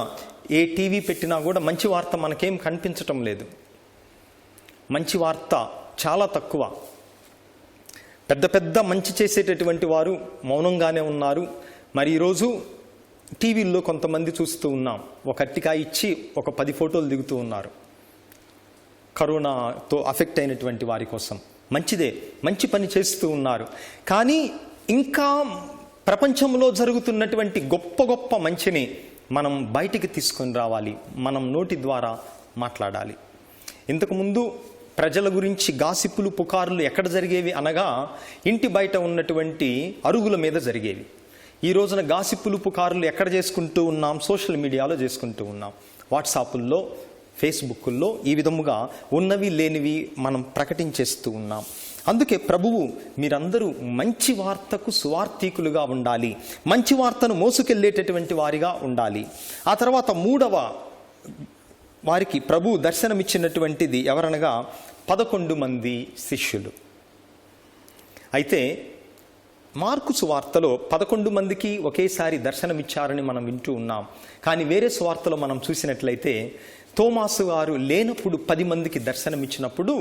ఏ టీవీ పెట్టినా కూడా మంచి వార్త మనకేం కనిపించటం లేదు. మంచి వార్త చాలా తక్కువ. పెద్ద పెద్ద మంచి చేసేటటువంటి వారు మౌనంగానే ఉన్నారు. మరి ఈరోజు టీవీల్లో కొంతమంది చూస్తూ ఉన్నాం, ఒక అట్టికాయ ఇచ్చి ఒక 10 ఫోటోలు దిగుతూ ఉన్నారు కరోనాతో అఫెక్ట్ అయినటువంటి వారి కోసం. మంచిదే, మంచి పని చేస్తూ ఉన్నారు. కానీ ఇంకా ప్రపంచంలో జరుగుతున్నటువంటి గొప్ప గొప్ప మంచిని మనం బయటికి తీసుకొని రావాలి, మనం నోటి ద్వారా మాట్లాడాలి. ఇంతకుముందు ప్రజల గురించి గాసిప్పులు పుకారులు ఎక్కడ జరిగేవి అనగా ఇంటి బయట ఉన్నటువంటి అరుగుల మీద జరిగేవి. ఈ రోజున గాసిప్పులు పుకారులు ఎక్కడ చేసుకుంటూ ఉన్నాం? సోషల్ మీడియాలో చేసుకుంటూ ఉన్నాం, వాట్సాపుల్లో, ఫేస్బుక్కుల్లో. ఈ విధముగా ఉన్నవి లేనివి మనం ప్రకటించేస్తూ ఉన్నాం. అందుకే ప్రభువు మీరందరూ మంచి వార్తకు సువార్తీకులుగా ఉండాలి, మంచి వార్తను మోసుకెళ్ళేటటువంటి వారిగా ఉండాలి. ఆ తర్వాత 3వ వారికి ప్రభు దర్శనమిచ్చినటువంటిది ఎవరనగా 11 మంది శిష్యులు. అయితే మార్కు సువార్తలో 11 మందికి ఒకేసారి దర్శనమిచ్చారని మనం వింటూ ఉన్నాం. కానీ వేరే సువార్తలో మనం చూసినట్లయితే తోమాసు గారు లేనప్పుడు 10 మందికి దర్శనమిచ్చినప్పుడు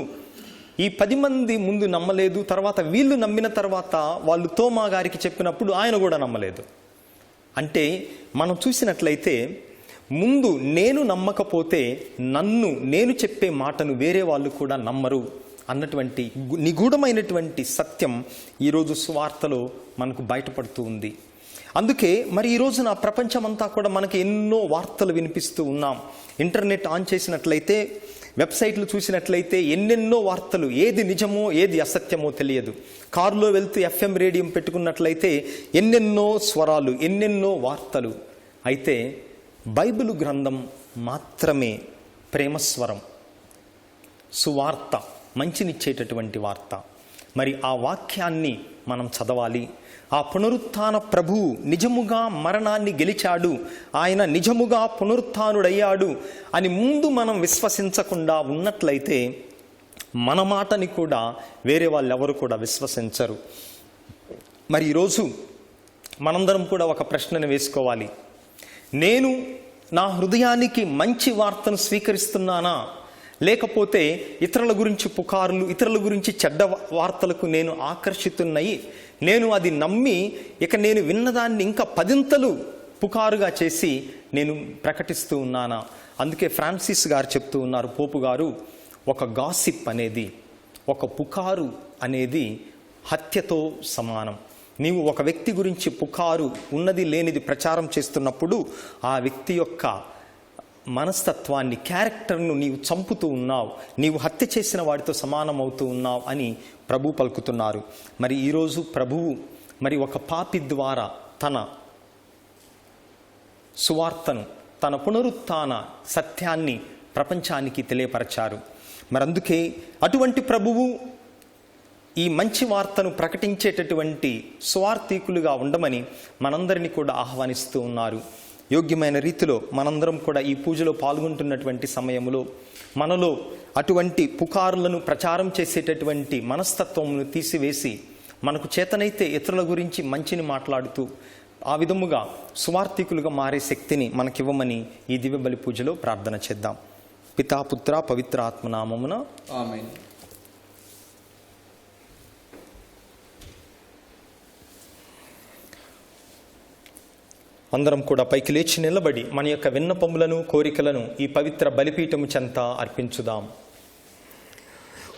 ఈ 10 మంది ముందు నమ్మలేదు. తర్వాత వీళ్ళు నమ్మిన తర్వాత వాళ్ళు తోమా గారికి చెప్పినప్పుడు ఆయన కూడా నమ్మలేదు. అంటే మనం చూసినట్లయితే ముందు నేను నమ్మకపోతే నేను చెప్పే మాటను వేరే వాళ్ళు కూడా నమ్మరు అన్నటువంటి నిగూఢమైనటువంటి సత్యం ఈరోజు సువార్తలో మనకు బయటపడుతూ ఉంది. అందుకే మరి ఈ రోజున ప్రపంచమంతా కూడా మనకి ఎన్నో వార్తలు వినిపిస్తూ ఉన్నాం. ఇంటర్నెట్ ఆన్ చేసినట్లయితే, వెబ్సైట్లు చూసినట్లయితే ఎన్నెన్నో వార్తలు, ఏది నిజమో ఏది అసత్యమో తెలియదు. కారులో వెళ్తూ FM రేడియం పెట్టుకున్నట్లయితే ఎన్నెన్నో స్వరాలు, ఎన్నెన్నో వార్తలు. అయితే బైబిలు గ్రంథం మాత్రమే ప్రేమస్వరం, సువార్త, మంచినిచ్చేటటువంటి వార్త. మరి ఆ వాక్యాన్ని మనం చదవాలి. ఆ పునరుత్థాన ప్రభువు నిజముగా మరణాన్ని గెలిచాడు, ఆయన నిజముగా పునరుత్థానుడయ్యాడు అని ముందు మనం విశ్వసించకుండా ఉన్నట్లయితే మన మాటని కూడా వేరే వాళ్ళు ఎవరు కూడా విశ్వసించరు. మరి ఈరోజు మనందరం కూడా ఒక ప్రశ్నను వేసుకోవాలి. నేను నా హృదయానికి మంచి వార్తను స్వీకరిస్తున్నానా, లేకపోతే ఇతరుల గురించి పుకారులు, ఇతరుల గురించి చెడ్డ వార్తలకు నేను ఆకర్షితున్నాయి, నేను అది నమ్మి ఇక నేను విన్నదాన్ని ఇంకా 10 పుకారుగా చేసి నేను ప్రకటిస్తూ ఉన్నానా? అందుకే ఫ్రాన్సిస్ గారు చెప్తూ ఉన్నారు, పోపు గారు, ఒక గాసిప్ అనేది, ఒక పుకారు అనేది హత్యతో సమానం. నీవు ఒక వ్యక్తి గురించి పుకారు, ఉన్నది లేనిది ప్రచారం చేస్తున్నప్పుడు ఆ వ్యక్తి యొక్క మనస్తత్వాన్ని, క్యారెక్టర్ను నీవు చంపుతూ ఉన్నావు, నీవు హత్య చేసిన వాడితో సమానం అవుతూ ఉన్నావు అని ప్రభు పలుకుతున్నారు. మరి ఈరోజు ప్రభువు మరి ఒక పాపి ద్వారా తన సువార్తను, తన పునరుత్థాన సత్యాన్ని ప్రపంచానికి తెలియపరచారు. మరి అందుకే అటువంటి ప్రభువు ఈ మంచి వార్తను ప్రకటించేటటువంటి స్వార్థీకులుగా ఉండమని మనందరినీ కూడా ఆహ్వానిస్తూ ఉన్నారు. యోగ్యమైన రీతిలో మనందరం కూడా ఈ పూజలో పాల్గొంటున్నటువంటి సమయంలో మనలో అటువంటి పుకారులను ప్రచారం చేసేటటువంటి మనస్తత్వమును తీసివేసి మనకు చేతనైతే ఇతరుల గురించి మంచిని మాట్లాడుతూ ఆ విధముగా సువార్థికులుగా మారే శక్తిని మనకివ్వమని ఈ దివ్య బలి పూజలో ప్రార్థన చేద్దాం. పితా, పుత్ర, పవిత్ర ఆత్మనామమున ఆమేన్. అందరం కూడా పైకి లేచి నిలబడి మన యొక్క విన్నపములను, కోరికలను ఈ పవిత్ర బలిపీఠము చెంత అర్పించుదాం.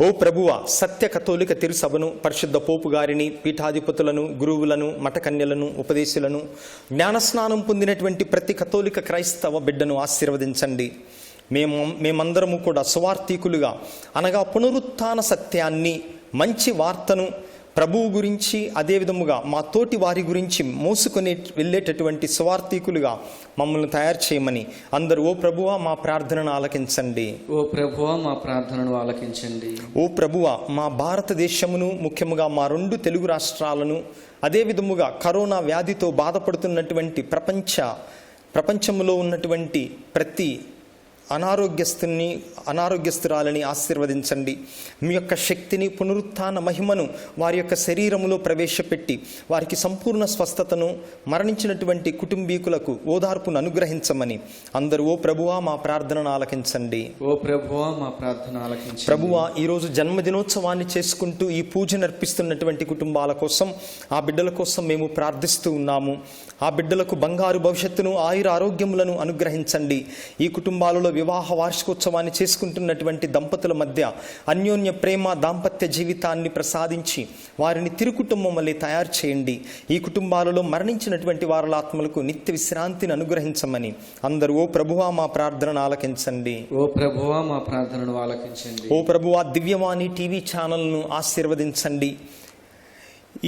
ఓ ప్రభువ, సత్య కథోలిక తిరుసభను, పరిశుద్ధ పోపు గారిని, పీఠాధిపతులను, గురువులను, మఠకన్యలను, ఉపదేశులను, జ్ఞానస్నానం పొందినటువంటి ప్రతి కథోలిక క్రైస్తవ బిడ్డను ఆశీర్వదించండి. మేమందరము కూడా సువార్థికులుగా అనగా పునరుత్థాన సత్యాన్ని, మంచి వార్తను ప్రభువు గురించి, అదే విధముగా మా తోటి వారి గురించి మోసుకొని వెళ్ళేటటువంటి స్వార్థికులుగా మమ్మల్ని తయారు చేయమని అందరూ ఓ ప్రభువా మా ప్రార్థనను ఆలకించండి. ఓ ప్రభువా మా ప్రార్థనను ఆలకించండి. ఓ ప్రభువా మా భారతదేశమును, ముఖ్యముగా మా 2 తెలుగు రాష్ట్రాలను, అదే విధముగా కరోనా వ్యాధితో బాధపడుతున్నటువంటి ప్రపంచంలో ఉన్నటువంటి ప్రతి అనారోగ్యస్తురాలని ఆశీర్వదించండి. మీ యొక్క శక్తిని, పునరుత్థాన మహిమను వారి యొక్క శరీరములో ప్రవేశపెట్టి వారికి సంపూర్ణ స్వస్థతను, మరణించినటువంటి కుటుంబీకులకు ఓదార్పును అనుగ్రహించమని అందరూ ఓ ప్రభువా మా ప్రార్థనను ఆలకించండి. ఓ ప్రభువా మా ప్రార్థన ఆలకించండి. ప్రభువా ఈరోజు జన్మదినోత్సవాన్ని చేసుకుంటూ ఈ పూజను అర్పిస్తున్నటువంటి కుటుంబాల కోసం, ఆ బిడ్డల కోసం మేము ప్రార్థిస్తూ ఉన్నాము. ఆ బిడ్డలకు బంగారు భవిష్యత్తును, ఆయుర ఆరోగ్యములను అనుగ్రహించండి. ఈ కుటుంబాలలో వివాహ వార్షికోత్సవాన్ని చేసుకుంటున్నటువంటి దంపతుల మధ్య అన్యోన్య ప్రేమ, దాంపత్య జీవితాన్ని ప్రసాదించి వారిని తిరుకుటుంబం వల్లే తయారు చేయండి. ఈ కుటుంబాలలో మరణించినటువంటి వారి ఆత్మలకు నిత్య విశ్రాంతిని అనుగ్రహించమని అందరూ ఓ ప్రభువా మా ప్రార్థనను ఆలకించండి. ఓ ప్రభువా మా ప్రార్థనను ఆలకించండి. ఓ ప్రభువా దివ్యవాణి టీవీ ఛానల్ను ఆశీర్వదించండి.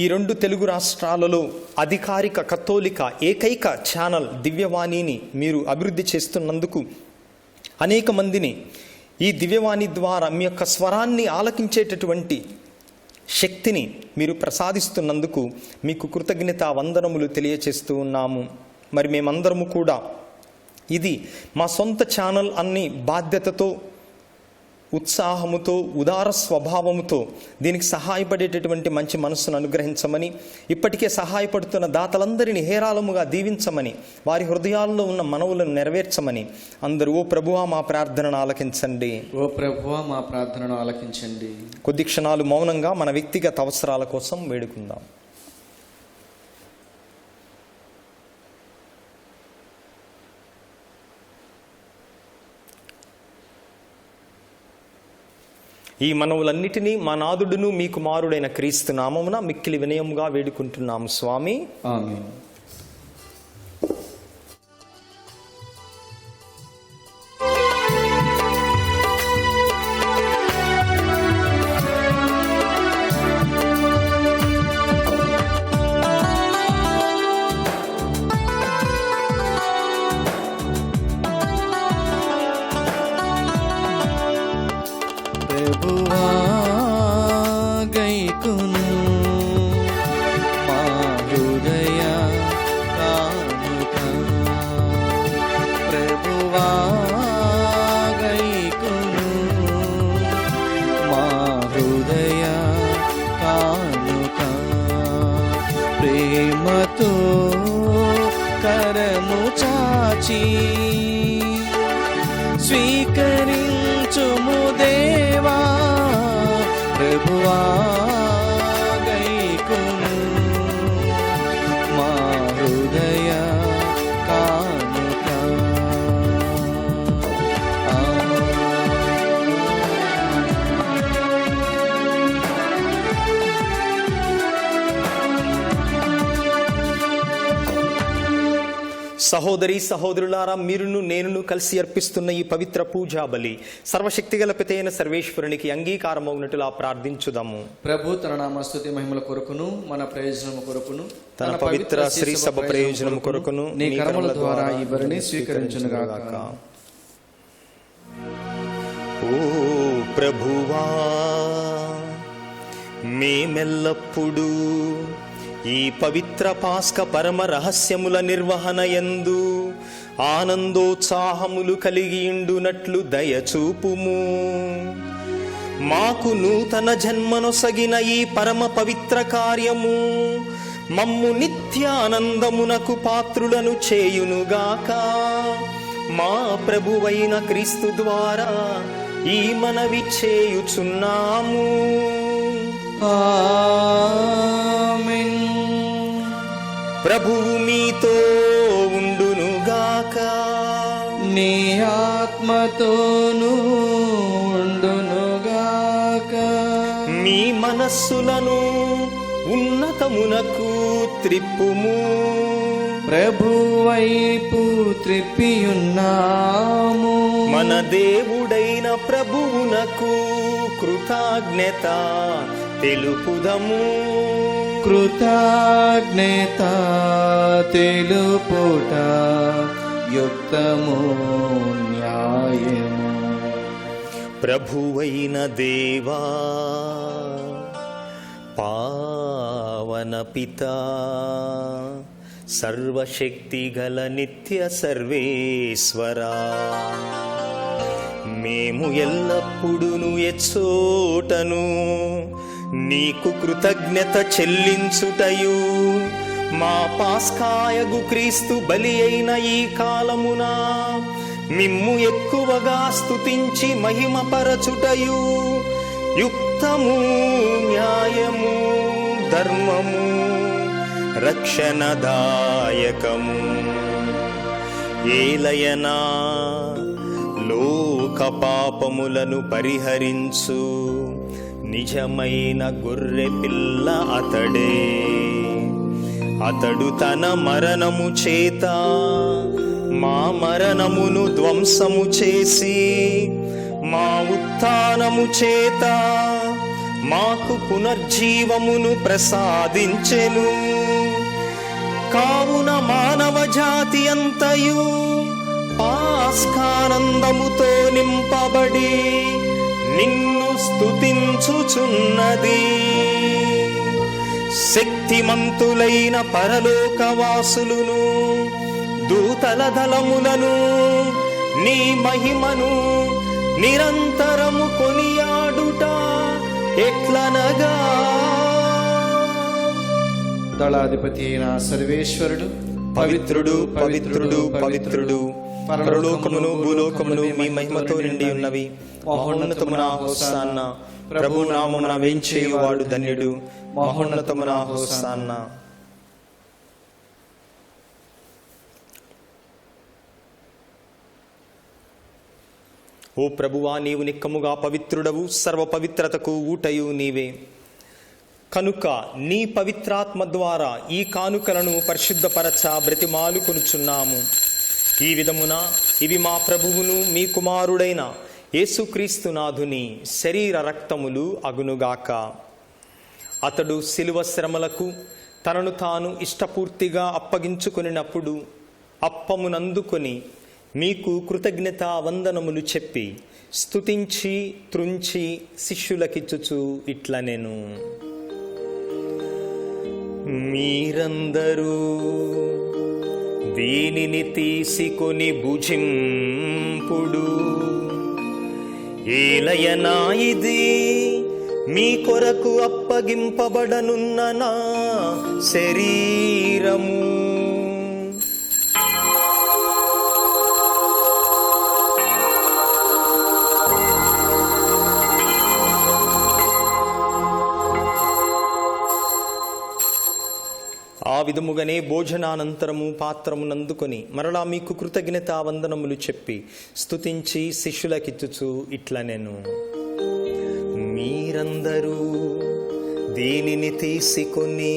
ఈ 2 తెలుగు రాష్ట్రాలలో అధికారిక కథోలిక ఏకైక ఛానల్ దివ్యవాణిని మీరు అభివృద్ధి చేస్తున్నందుకు, అనేక మందిని ఈ దివ్యవాణి ద్వారా మీ యొక్క స్వరాన్ని ఆలకించేటటువంటి శక్తిని మీరు ప్రసాదిస్తున్నందుకు మీకు కృతజ్ఞత వందనములు తెలియచేస్తూ ఉన్నాము. మరి మేమందరము కూడా ఇది మా సొంత ఛానల్ అన్ని బాధ్యతతో, ఉత్సాహముతో, ఉదార స్వభావముతో దీనికి సహాయపడేటటువంటి మంచి మనస్సును అనుగ్రహించమని, ఇప్పటికే సహాయపడుతున్న దాతలందరినీ హేరాళముగా దీవించమని, వారి హృదయాల్లో ఉన్న మనవులను నెరవేర్చమని అందరూ ఓ ప్రభువా మా ప్రార్థనను ఆలకించండి. ఓ ప్రభువా మా ప్రార్థనను ఆలకించండి. కొద్ది క్షణాలు మౌనంగా మన వ్యక్తిగత అవసరాల కోసం వేడుకుందాం. ఈ మనవులన్నిటినీ మా నాదుడును మీ కుమారుడైన క్రీస్తు నామమున మిక్కిలి వినయముగా వేడుకుంటున్నాము స్వామి. ఆమేన్. ప్రభువా గైకును మా హృదయ కానుక. ప్రభువా గైకును మా హృదయ కానుక. ప్రేమతో కరము చాచి స్వీకరించుము దేవా. ప్రభువా గైకును మా హృదయ కానుక. సహోదరి సహోదరులారా, మీరును నేనును కలిసి అర్పిస్తున్న ఈ పవిత్ర పూజా బలి సర్వశక్తిగల పితైన సర్వేశ్వరునికి అంగీకారమవునట్టులా ప్రార్థించుదాము. ప్రభు తన నామస్తుతి మహిమల కొరకును మన ప్రయోజనము కొరకును తన పవిత్ర శ్రీ సభ ప్రయోజనము కొరకును నీ కర్మల ద్వారా ఈ బలిని స్వీకరించునుగాక. ఓ ప్రభువా, మేమెల్లప్పుడూ ఈ పవిత్ర పాస్క పరమ రహస్యముల నిర్వహణ యందు ఆనందోత్సాహములు కలిగియుండునట్లు దయచూపుము. మాకు నూతన జన్మనొసగిన ఈ పరమ పవిత్ర కార్యము మమ్ము నిత్యానందమునకు పాత్రులను చేయునుగాక. మా ప్రభువైన క్రీస్తు ద్వారా ఈ మనవి చేయుచున్నాము. ఆమేన్. ప్రభువు మీతో ఉండునుగాక. నీ ఆత్మతోనూ ఉండునుగాక. మీ మనస్సులను ఉన్నతమునకు త్రిప్పుము. ప్రభువైపు త్రిప్పియున్నాము. మన దేవుడైన ప్రభువునకు కృతజ్ఞత తెలుపుదము. కృతజ్ఞత తెలుపుట యుక్తము న్యాయము. ప్రభువైన దేవా, పావన పితా, సర్వశక్తి గల నిత్య సర్వేశ్వరా, మేము ఎల్లప్పుడూ ఎచ్చోటను నీకు కృతజ్ఞత చెల్లించుటయు, మా పాస్కాయగు క్రీస్తు బలి అయిన ఈ కాలమున మిమ్ము ఎక్కువగా స్తుతించి మహిమపరచుటయు యుక్తము, న్యాయము, ధర్మము, రక్షణదాయకము. ఏలయనా లోక పాపములను పరిహరించు నిజమైన గొర్రె పిల్ల అతడే. అతడు తన మరణము చేత మా మరణమును ధ్వంసము చేసి, మా ఉత్థానము చేత మాకు పునర్జీవమును ప్రసాదించెను. కావున మానవ జాతి అంతయు పాస్కానందముతో నింపబడి నిన్ను స్తుతించుచున్నది. శక్తిమంతులైన పరలోకవాసులను, దూతల దళములను నీ మహిమను నిరంతరము కొనియాడుట ఎట్లనగా, దళాధిపతి అయిన సర్వేశ్వరుడు పవిత్రుడు, పవిత్రుడు, పవిత్రుడు, పరలోకమును భూలోకమును మీ మహిమతో నిండి ఉన్నవి. మహోన్నతమున హోసాన్నా. ప్రభు నామమున వేంచేయువాడు ధన్యుడు. మహోన్నతమున హోసాన్నా. ఓ ప్రభువా, నీవు నిక్కముగా పవిత్రుడవు, సర్వ పవిత్రతకు ఊటయు నీవే. కనుక నీ పవిత్రాత్మ ద్వారా ఈ కానుకలను పరిశుద్ధపరచ బ్రతిమాలుకొనుచున్నాము. ఈ విధమున ఇవి మా ప్రభువును మీ కుమారుడైన యేసుక్రీస్తు నాథుని శరీర రక్తములు అగునుగాక. అతడు శిలువ శ్రమలకు తనను తాను ఇష్టపూర్తిగా అప్పగించుకొనినప్పుడు అప్పమునందుకొని మీకు కృతజ్ఞతా వందనములు చెప్పి స్తుతించి త్రుంచి శిష్యులకిచ్చుచు ఇట్లనెను. మీరందరూ దీనిని తీసుకొని భుజింపుడు. ఏలయనా ఇది మీ కొరకు అప్పగింపబడనున్న నా శరీరము. ఆ విధముగానే భోజనానంతరము పాత్రమునందుకొని మరలా మీకు కృతజ్ఞతా వందనములు చెప్పి స్తుతించి శిష్యులకిచ్చుచు ఇట్లనెను. మీరందరూ దీనిని తీసుకొని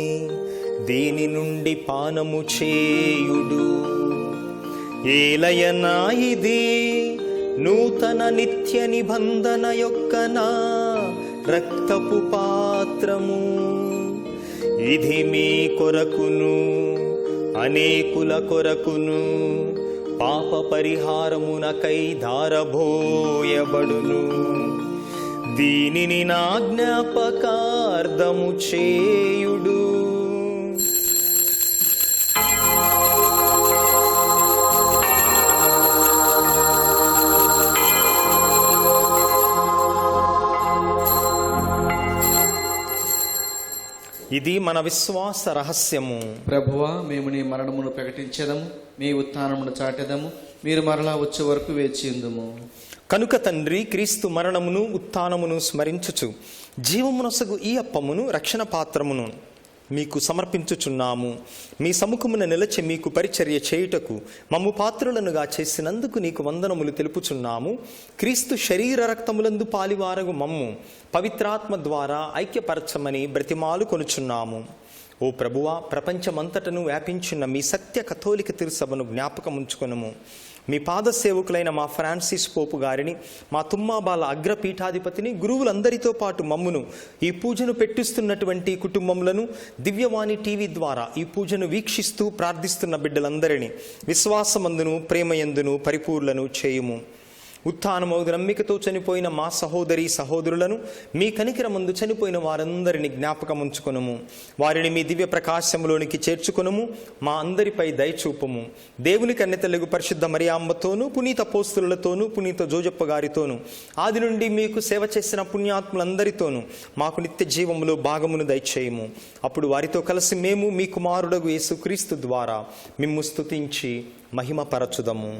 దీని నుండి పానము చేయుడు. ఏలయనా ఇది నూతన నిత్య నిబంధన యొక్క నా రక్తపు పాత్రము. ఇది మీ కొరకును అనేకుల కొరకును పాప పరిహారమునకై ధారబోయబడును. దీనిని నా జ్ఞాపకార్థము చేయుడు. ఇది మన విశ్వాస రహస్యము. ప్రభువా, మేము నీ మరణమును ప్రకటించెదము, మీ ఉత్థానమును చాటెదము, మీరు మరలా వచ్చే వరకు వేచియుందుము. కనుక తండ్రి, క్రీస్తు మరణమును ఉత్థానమును స్మరించుచు జీవమునొసగు ఈ అప్పమును రక్షణ పాత్రమును మీకు సమర్పించుచున్నాము. మీ సముఖమున నిలచి మీకు పరిచర్య చేయుటకు మమ్ము పాత్రులనుగా చేసినందుకు నీకు వందనములు తెలుపుచున్నాము. క్రీస్తు శరీర రక్తములందు పాలివారగు మమ్ము పవిత్రాత్మ ద్వారా ఐక్యపరచమని బ్రతిమాలు కొనుచున్నాము. ఓ ప్రభువా, ప్రపంచమంతటను వ్యాపించిన మీ సత్య కథోలిక తిరుసభను జ్ఞాపకముంచుకొనుము. మీ పాద సేవకులైన మా ఫ్రాన్సిస్ పోపు గారిని, మా తుమ్మాబాల అగ్రపీఠాధిపతిని, గురువులందరితో పాటు మమ్మును, ఈ పూజను పెట్టిస్తున్నటువంటి కుటుంబములను, దివ్యవాణి టీవీ ద్వారా ఈ పూజను వీక్షిస్తూ ప్రార్థిస్తున్న బిడ్డలందరినీ విశ్వాసమందును ప్రేమయందును పరిపూర్ణను చేయుము. ఉత్థానమౌదు నమ్మికతో చనిపోయిన మా సహోదరి సహోదరులను, మీ కనికరమందు చనిపోయిన వారందరిని జ్ఞాపకం ఉంచుకొనుము. వారిని మీ దివ్య ప్రకాశములోనికి చేర్చుకొనుము. మా అందరిపై దయచూపము. దేవుని కన్నెతెలుగు పరిశుద్ధ మరియాంబతోనూ, పునీత అపోస్తలులతోనూ, పునీత జోజప్ప గారితోనూ, ఆది నుండి మీకు సేవ చేసిన పుణ్యాత్ములందరితోనూ మాకు నిత్య జీవములో భాగమును దయచేయము. అప్పుడు వారితో కలిసి మేము మీ కుమారుడగు యేసుక్రీస్తు ద్వారా మిమ్ము స్తుతించి మహిమపరచుదము.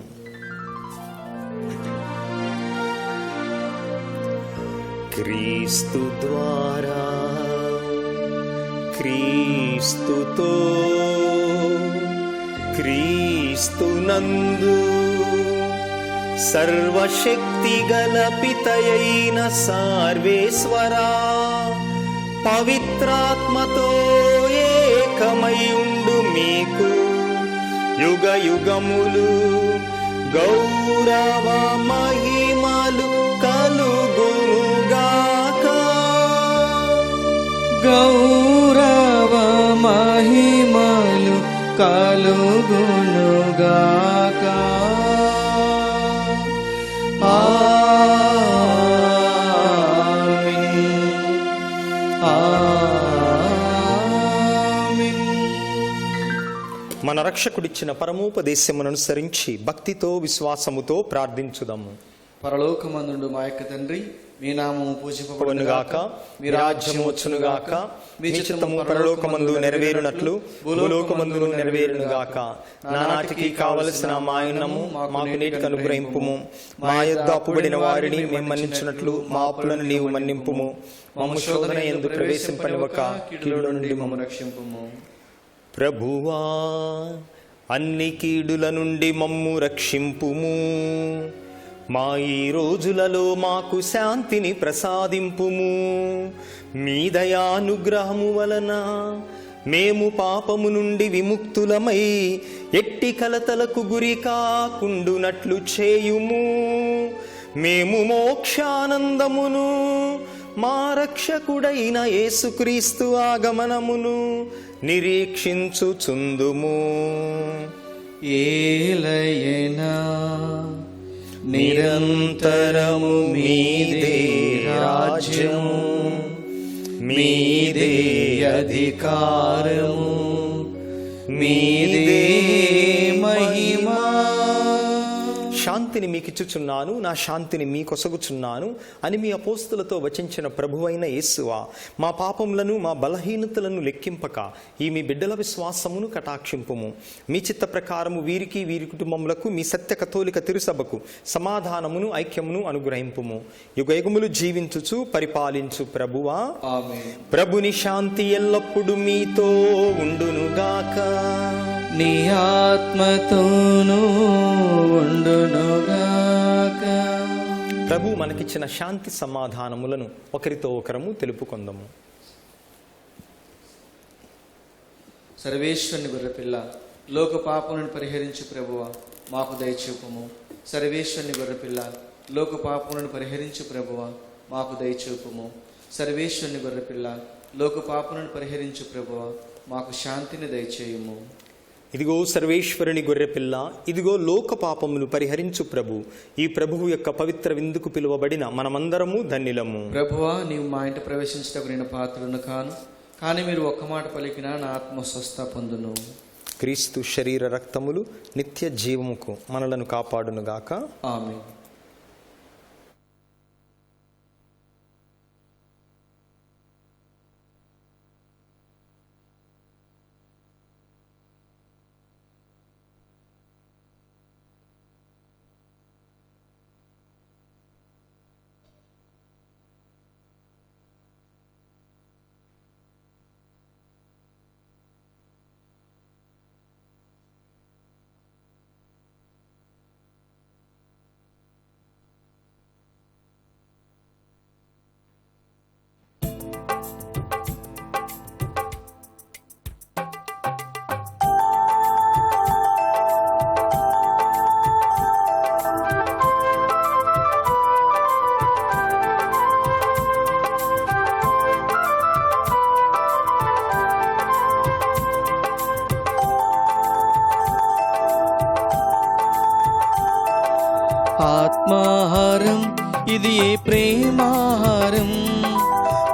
క్రీస్తు ద్వారా, క్రీస్తుతో, క్రీస్తునందు సర్వశక్తి గల పితయైన సర్వేశ్వరా, పవిత్రాత్మతో ఏకమయుండు మీకు యుగ యుగములు గౌరవ మహిమలు కలుగునుగాక. గౌరవ మహిమలు కలుగునుగాక. మన రక్షకుడిచ్చిన పరమోపదేశమును అనుసరించి భక్తితో విశ్వాసముతో ప్రార్థించుదాము. పరలోకమందుండు మా యొక్క తండ్రి, మీ నామము పూజింపబడునుగాక, మీ రాజ్యము వచ్చునుగాక, మీ చిత్తము పరలోకమందు నెరవేరునట్లు భూలోకమందును నెరవేరునుగాక. నానాటికి కావలసిన మా అన్నము మాకు నేటికి అనుగ్రహింపుము. మా యొద్ద అప్పుబడిన వారిని మేము మన్నించినట్లు మా అప్పులను నీవు మన్నింపుము. మమ్ము శోధన యందు ప్రవేశింపనివ్వక కీడుల నుండి మమ్ము రక్షింపుము. ప్రభువా, అన్ని కీడుల నుండి మమ్ము రక్షింపుము. మా ఈ రోజులలో మాకు శాంతిని ప్రసాదింపుము. మీ దయానుగ్రహము వలన మేము పాపము నుండి విముక్తులమై ఎట్టి కలతలకు గురి కాకుండునట్లు చేయుము. మేము మోక్షానందమును, మా రక్షకుడైన యేసుక్రీస్తు ఆగమనమును నిరీక్షించుచుందుము. ఏలయనా నిరంతరము మీదే రాజ్యము, మీదే అధికారము, మీదే మహిమా. శాంతిని మీకిచ్చుచున్నాను, నా శాంతిని మీకొసగుచున్నాను అని మీ అపోస్తులతో వచించిన ప్రభువైన యేసువా, మా పాపములను మా బలహీనతలను లెక్కింపక ఈ మీ బిడ్డల విశ్వాసమును కటాక్షింపుము. మీ చిత్త ప్రకారము వీరికి వీరి కుటుంబములకు మీ సత్య కథోలిక తిరుసభకు సమాధానమును ఐక్యమును అనుగ్రహింపుము. యుగయుగములు జీవించుచు పరిపాలించు ప్రభువా, ఆమేన్. ప్రభుని శాంతి ఎల్లప్పుడూ మీతో ఉండునుగాక. నీ ఆత్మతోనూ ఉండునుగాక. ప్రభు మనకిచ్చిన శాంతి సమాధానములను ఒకరితో ఒకరము తెలుపుకొందము. సర్వేశ్వరుని గొర్రెపిల్ల, లోక పాపములను పరిహరించు ప్రభువా మాకు దయచూపుము. సర్వేశ్వరుని గొర్రెపిల్ల, లోక పాపములను పరిహరించు ప్రభువా మాకు దయచూపుము. సర్వేశ్వరుని గొర్రెపిల్ల, లోక పాపములను పరిహరించు ప్రభువా మాకు శాంతిని దయచేయుము. ఇదిగో సర్వేశ్వరుని గొర్రెపిల్ల, ఇదిగో లోక పాపములు పరిహరించు ప్రభు. ఈ ప్రభువు యొక్క పవిత్ర విందుకు పిలువబడిన మనమందరము ధన్యులము. ప్రభువా, నీవు మా ఇంట ప్రవేశించటకు నేను పాత్రను కాను, కానీ మీరు ఒక్క మాట పలికినా నా ఆత్మ స్వస్థ పొందును. క్రీస్తు శరీర రక్తములు నిత్య జీవముకు మనలను కాపాడునుగాక. ఆమేన్. ఆత్మాహారం ఇది ఏ ప్రేమాహారం,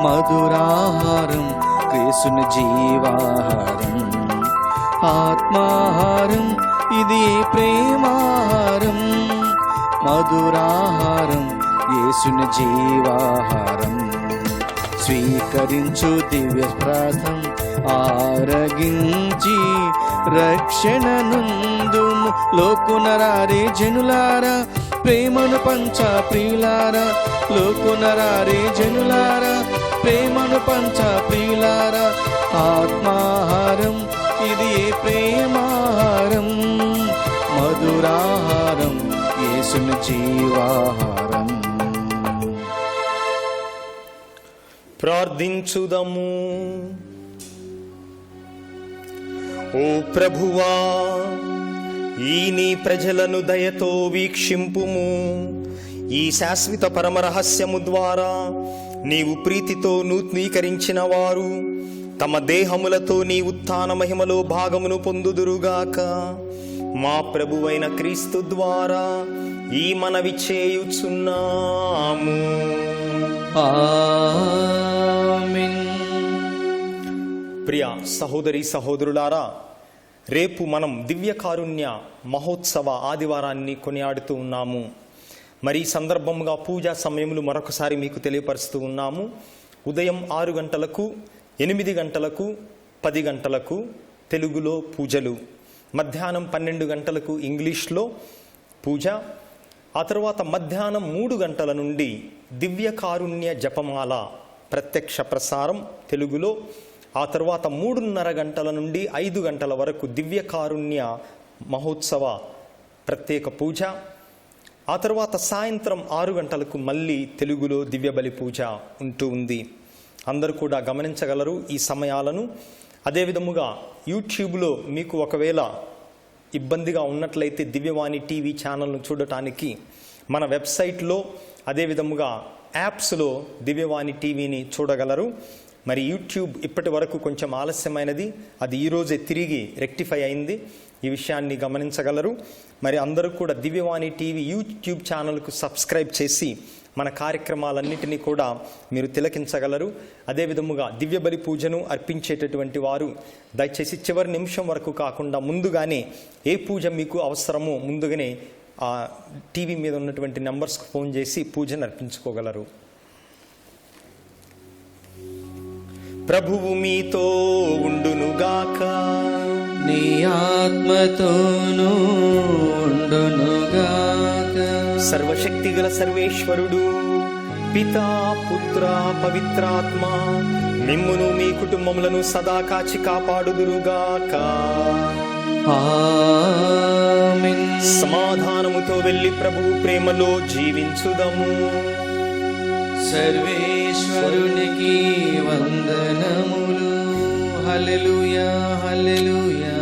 మధురాహారం యేసుని జీవాహారం. ఆత్మాహారం ఇది ఏ ప్రేమాహారం, మధురాహారం యేసుని జీవాహారం. స్వీకరించు దివ్య ప్రార్థం ఆరగించి రక్షణ నందుము. లోకునరారే జనులారా ప్రేమను పంచ ప్రియులారా, లోకునరారే జనులారా ప్రేమను పంచ ప్రియులారా. ఆత్మాహారం ఇది ఏ ప్రేమాహారం, మధురాహారం యేసుని జీవాహారం. ప్రార్థించుదము. ఓ ప్రభువా, ఈ నీ ప్రజలను దయతో వీక్షింపుము. ఈ శాశ్వత పరమ రహస్యము ద్వారా నీవు ప్రీతితో నూతనీకరించిన వారు తమ దేహములతో నీ ఉత్థాన మహిమలో భాగమును పొందుదురుగాక. మా ప్రభువైన క్రీస్తు ద్వారా ఈ మనవి చేయుచున్నాము. ఆమేన్. ప్రియ సహోదరి సహోదరులారా, రేపు మనం దివ్య కారుణ్య మహోత్సవ ఆదివారాన్ని కొనియాడుతూ ఉన్నాము. మరి ఈ సందర్భంగా పూజా సమయములు మరొకసారి మీకు తెలియపరుస్తూ ఉన్నాము. ఉదయం 6 గంటలకు, 8 గంటలకు, 10 గంటలకు తెలుగులో పూజలు, మధ్యాహ్నం 12 గంటలకు ఇంగ్లీష్లో పూజ, ఆ తర్వాత మధ్యాహ్నం 3 గంటల నుండి దివ్య కారుణ్య జపమాల ప్రత్యక్ష ప్రసారం తెలుగులో, ఆ తర్వాత 3:30 గంటల నుండి 5 గంటల వరకు దివ్య కారుణ్య మహోత్సవ ప్రత్యేక పూజ, ఆ తర్వాత సాయంత్రం 6 గంటలకు మళ్ళీ తెలుగులో దివ్య బలి పూజ ఉంటూ ఉంది. అందరూ కూడా గమనించగలరు ఈ సమయాలను. అదేవిధముగా యూట్యూబ్లో మీకు ఒకవేళ ఇబ్బందిగా ఉన్నట్లయితే దివ్యవాణి టీవీ ఛానల్ను చూడటానికి మన వెబ్సైట్లో, అదేవిధముగా యాప్స్లో దివ్యవాణి టీవీని చూడగలరు. మరి యూట్యూబ్ ఇప్పటి వరకు కొంచెం ఆలస్యమైనది, అది ఈరోజే తిరిగి రెక్టిఫై అయింది. ఈ విషయాన్ని గమనించగలరు. మరి అందరూ కూడా దివ్యవాణి టీవీ యూట్యూబ్ ఛానల్కు సబ్స్క్రైబ్ చేసి మన కార్యక్రమాలన్నిటినీ కూడా మీరు తిలకించగలరు. అదేవిధముగా దివ్య బలి పూజను అర్పించేటటువంటి వారు దయచేసి చివరి నిమిషం వరకు కాకుండా ముందుగానే ఏ పూజ మీకు అవసరమో ముందుగానే ఆ టీవీ మీద ఉన్నటువంటి నెంబర్స్కు ఫోన్ చేసి పూజను అర్పించుకోగలరు. ప్రభువు మీతో ఉండునుగాక. నీ ఆత్మతోనూ ఉండునుగాక. సర్వశక్తిగల సర్వేశ్వరుడు పితా, పుత్ర, పవిత్రాత్మ మిమ్మును మీ కుటుంబములను సదా కాచి కాపాడుదురుగాక. ఆమేన్. సమాధానముతో వెళ్ళి ప్రభువు ప్రేమలో జీవించుదము. సర్వేశ్వరునికి వందనములు. హల్లెలూయా, హల్లెలూయా.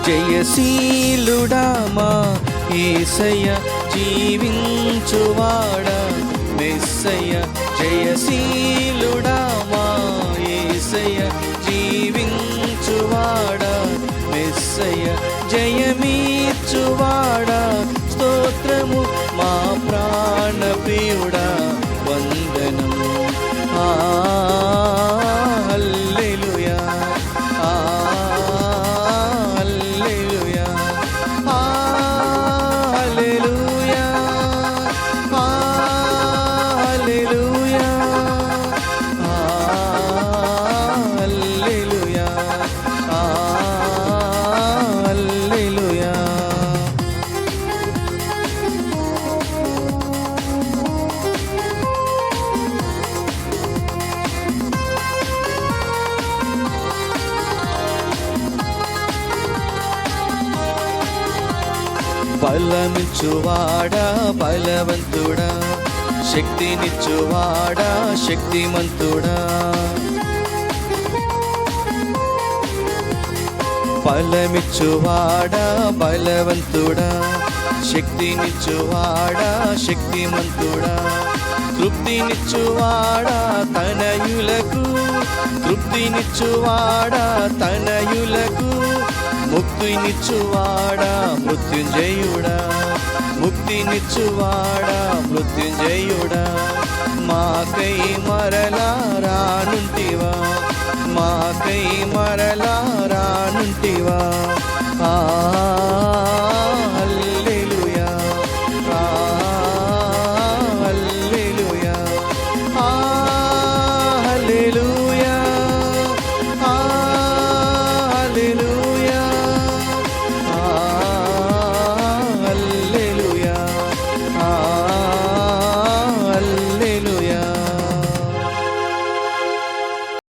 జయశీలుడా మా యేసయ్య, జీవించువాడా మెస్సయ్య. జయశీలుడా మా యేసయ్య, జీవించువాడా మెస్సయ్య. జయమీచువాడా స్తోత్రము మా ప్రాణ ప్రియుడా వందనం. హల్లెలూయా, హల్లెలూయా, హల్లెలూయా, హల్లెలూయా, హల్లెలూయా, హల్లెలూయా. బలమిచ్చువాడా బలవంతుడా, శక్తినిచ్చువాడా శక్తిమంతుడా. బలమిచ్చువాడా బలవంతుడా, శక్తినిచ్చువాడా శక్తిమంతుడా. తృప్తినిచ్చువాడా తనయులకు, తృప్తినిచ్చువాడా తనయులకు. ముక్తినిచ్చువాడా మృత్యుంజయుడా, ముక్తినిచ్చువాడా మృత్యుంజయుడా. మాకై మరలా రానుంటివా, మాకై మరలా రానుంటివా.